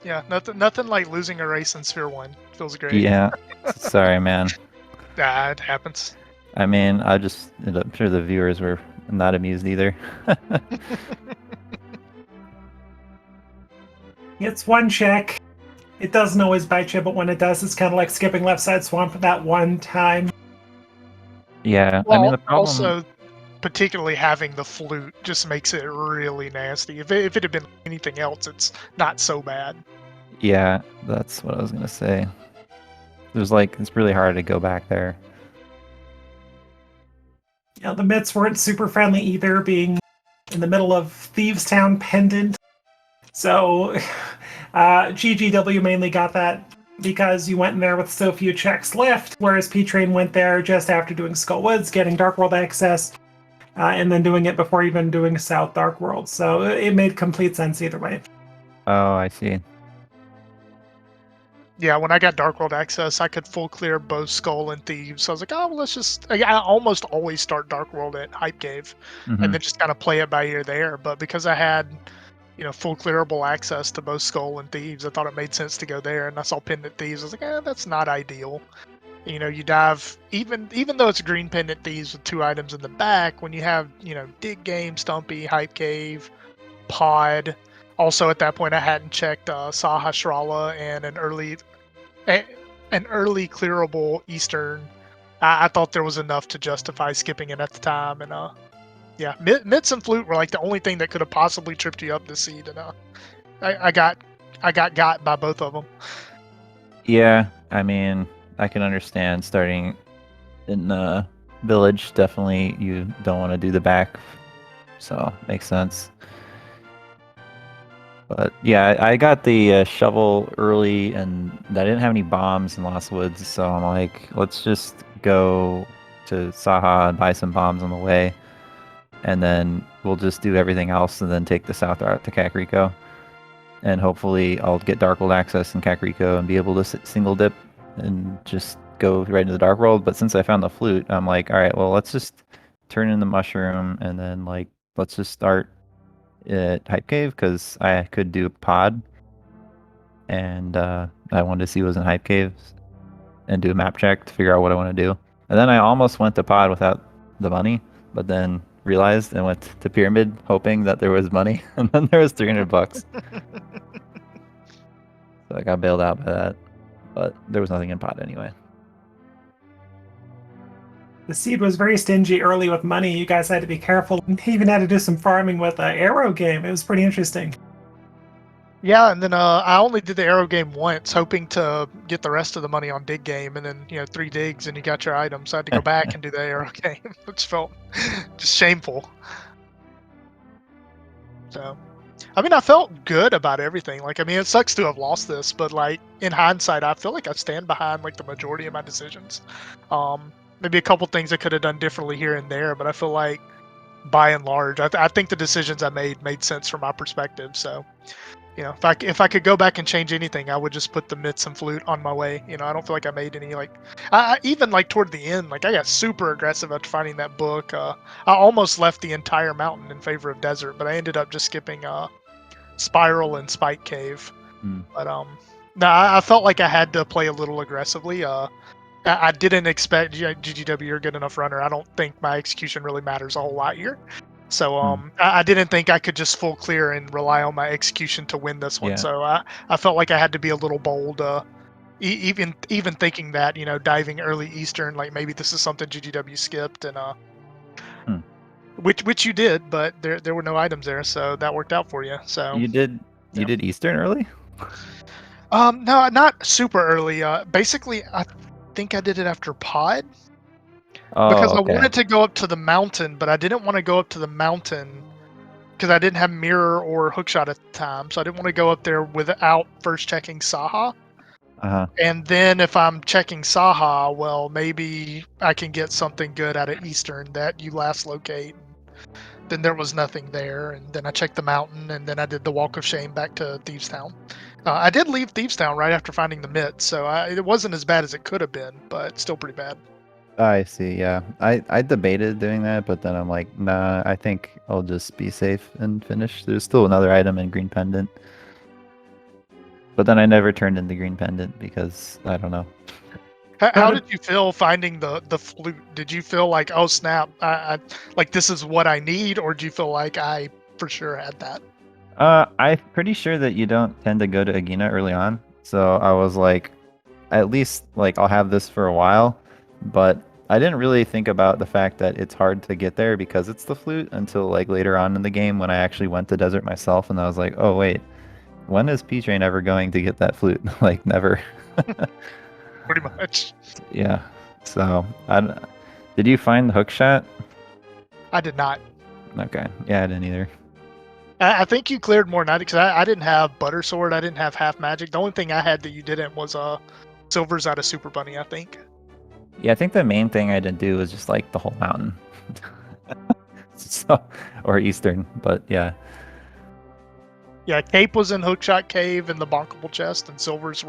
Yeah, nothing like losing a race in Sphere 1. Feels great. Yeah, sorry, man. Nah, it happens. I mean, I'm sure the viewers were not amused either. It's one check. It doesn't always bite you, but when it does, it's kind of like skipping left side swamp at that one time. Yeah, Well, I mean, the problem... also, particularly having the flute just makes it really nasty. If it had been anything else, it's not so bad. Yeah, that's what I was going to say. It's really hard to go back there. You know, the mitts weren't super friendly either, being in the middle of Thieves Town Pendant. So GGW mainly got that because you went in there with so few checks left, whereas P-Train went there just after doing Skull Woods, getting Dark World access, and then doing it before even doing South Dark World. So it made complete sense either way. Oh, I see. Yeah, when I got Dark World access, I could full clear both Skull and Thieves. So I was like, oh, well, let's just... I almost always start Dark World at Hype Cave, and then just kind of play it by ear there. But because I had, full clearable access to both Skull and Thieves, I thought it made sense to go there. And I saw Pendant Thieves. I was like, that's not ideal. You dive... Even though it's green Pendant Thieves with 2 items in the back, when you have, Dig Game, Stumpy, Hype Cave, Pod... Also, at that point, I hadn't checked Sahasrara and an early clearable Eastern. I thought there was enough to justify skipping it at the time, and yeah, mitts and flute were like the only thing that could have possibly tripped you up this seed, and I got by both of them. Yeah, I mean, I can understand starting in the village. Definitely, you don't want to do the back, so makes sense. But yeah, I got the shovel early, and I didn't have any bombs in Lost Woods, so I'm like, let's just go to Saha and buy some bombs on the way, and then we'll just do everything else, and then take the south route to Kakariko. And hopefully I'll get Dark World access in Kakariko and be able to single dip and just go right into the Dark World. But since I found the flute, I'm like, all right, well, let's just turn in the mushroom, and then let's just start at Hype Cave because I could do pod, and I wanted to see what was in Hype Caves and do a map check to figure out what I want to do. And then I almost went to pod without the money, but then realized and went to Pyramid hoping that there was money, and then there was $300. So I got bailed out by that, but there was nothing in pod anyway. The seed was very stingy early with money. You guys had to be careful. He even had to do some farming with an arrow game. It was pretty interesting. Yeah, and then I only did the arrow game once, hoping to get the rest of the money on dig game, and then 3 digs and you got your items. So I had to go back and do the arrow game, which felt just shameful. So, I mean, I felt good about everything. Like, I mean, it sucks to have lost this, but like in hindsight, I feel like I stand behind like the majority of my decisions. Maybe a couple things I could have done differently here and there, but I feel like by and large, I think the decisions I made sense from my perspective. So, if I could go back and change anything, I would just put the mitts and flute on my way. I don't feel like I made any I even like toward the end, like I got super aggressive after finding that book. I almost left the entire mountain in favor of desert, but I ended up just skipping Spiral and Spike Cave. But no, I felt like I had to play a little aggressively. I didn't expect GGW. You're a good enough runner. I don't think my execution really matters a whole lot here. So I didn't think I could just full clear and rely on my execution to win this one. Yeah. So I felt like I had to be a little bold. Even thinking that diving early Eastern, like maybe this is something GGW skipped, and which you did, but there were no items there, so that worked out for you. So you did Eastern early? No, not super early. Basically, I think I did it after pod. Because I wanted to go up to the mountain, but I didn't want to go up to the mountain because I didn't have mirror or hookshot at the time, so I didn't want to go up there without first checking Saha. And then if I'm checking Saha, well, maybe I can get something good out of Eastern that you last locate. Then there was nothing there, and then I checked the mountain, and then I did the Walk of Shame back to Thieves Town. I did leave Thieves Town right after finding the mitt, so it wasn't as bad as it could have been, but still pretty bad. I see, yeah. I debated doing that, but then I'm like, nah, I think I'll just be safe and finish. There's still another item in Green Pendant. But then I never turned in the Green Pendant because, I don't know. How did you feel finding the flute? Did you feel like, oh snap, I like this is what I need, or do you feel like I for sure had that? I'm pretty sure that you don't tend to go to Agina early on. So I was like, at least like I'll have this for a while. But I didn't really think about the fact that it's hard to get there because it's the flute until like later on in the game when I actually went to desert myself, and I was like, oh wait, when is P-Train ever going to get that flute? Like never. Pretty much. Yeah. So did you find the hookshot? I did not. Okay. Yeah, I didn't either. I think you cleared more than I did because I didn't have Butter Sword. I didn't have Half Magic. The only thing I had that you didn't was Silvers out of Super Bunny, I think. Yeah, I think the main thing I didn't do was just like the whole mountain. Or Eastern, but yeah. Yeah, Cape was in Hookshot Cave and the Bonkable Chest, and Silvers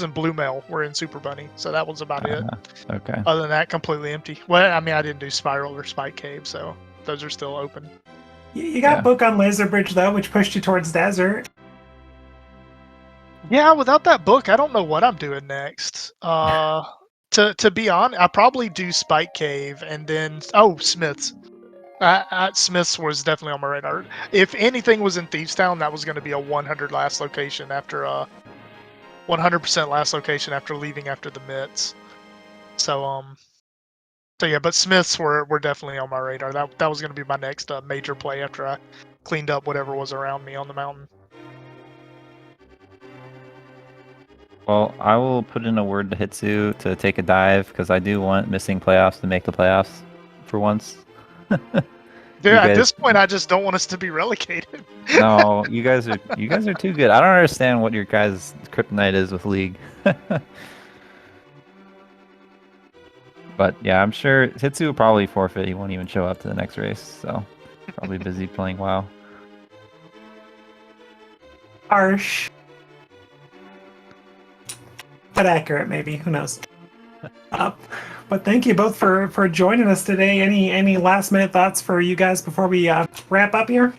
and Blue Mail were in Super Bunny, so that was about it. Okay. Other than that, completely empty. Well, I mean, I didn't do Spiral or Spike Cave, so those are still open. You got Book on Laser Bridge, though, which pushed you towards desert. Yeah, without that book, I don't know what I'm doing next. To be honest, I probably do Spike Cave and then Smiths. Smiths was definitely on my radar. If anything was in Thieves Town, that was going to be a 100 last location after 100% last location after leaving after the mitts. So yeah, but Smiths were definitely on my radar. That was going to be my next major play after I cleaned up whatever was around me on the mountain. Well, I will put in a word to Hitsu to take a dive because I do want missing playoffs to make the playoffs for once. Dude, at this point, I just don't want us to be relegated. No, you guys are too good. I don't understand what your guys' kryptonite is with League. But yeah, I'm sure Hitsu will probably forfeit. He won't even show up to the next race, so probably busy playing WoW. Harsh. But accurate, maybe. Who knows? But thank you both for joining us today. Any last minute thoughts for you guys before we wrap up here?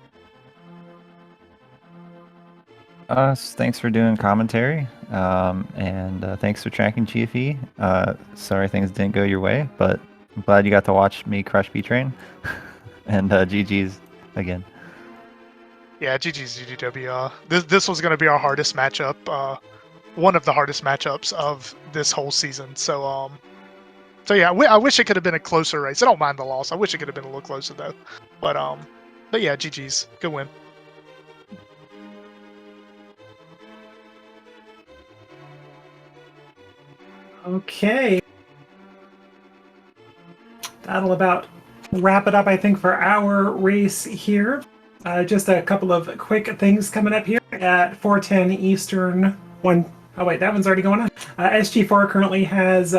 Thanks for doing commentary, and thanks for tracking GFE. Sorry things didn't go your way, but I'm glad you got to watch me crush B-Train. And GG's again. Yeah, GG's GGW. This was going to be our hardest matchup, one of the hardest matchups of this whole season. So yeah, I wish it could have been a closer race. I don't mind the loss. I wish it could have been a little closer though. But yeah, GG's, good win. Okay. That'll about wrap it up, I think, for our race here. Just a couple of quick things coming up here at 4:10 Eastern. Oh wait, that one's already going on. SG4 currently has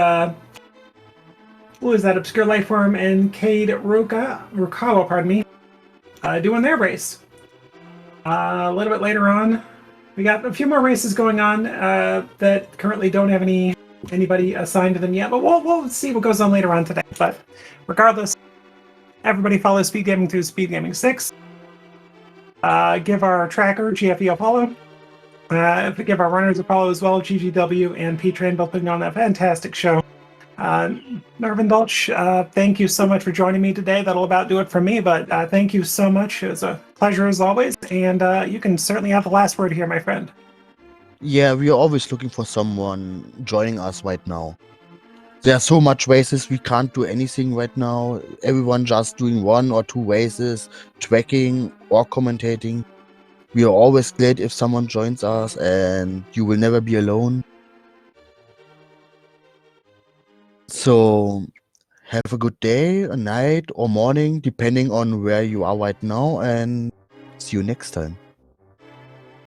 who is that? Obscure Lifeform and Cade Rukawa, pardon me, doing their race. A little bit later on, we got a few more races going on that currently don't have anybody assigned to them yet, but we'll see what goes on later on today. But regardless, everybody follow SpeedGaming through SpeedGaming 6. Give our tracker GFE a follow. Give our runners a follow as well. GGW and P-Train both putting on a fantastic show. Nervin Dolch, thank you so much for joining me today. That'll about do it for me, but thank you so much. It was a pleasure as always, and you can certainly have the last word here, my friend. Yeah, we are always looking for someone joining us right now. There are so much races, we can't do anything right now. Everyone just doing 1 or 2 races, tracking or commentating. We are always glad if someone joins us, and you will never be alone. So have a good day, a night, or morning, depending on where you are right now, and see you next time.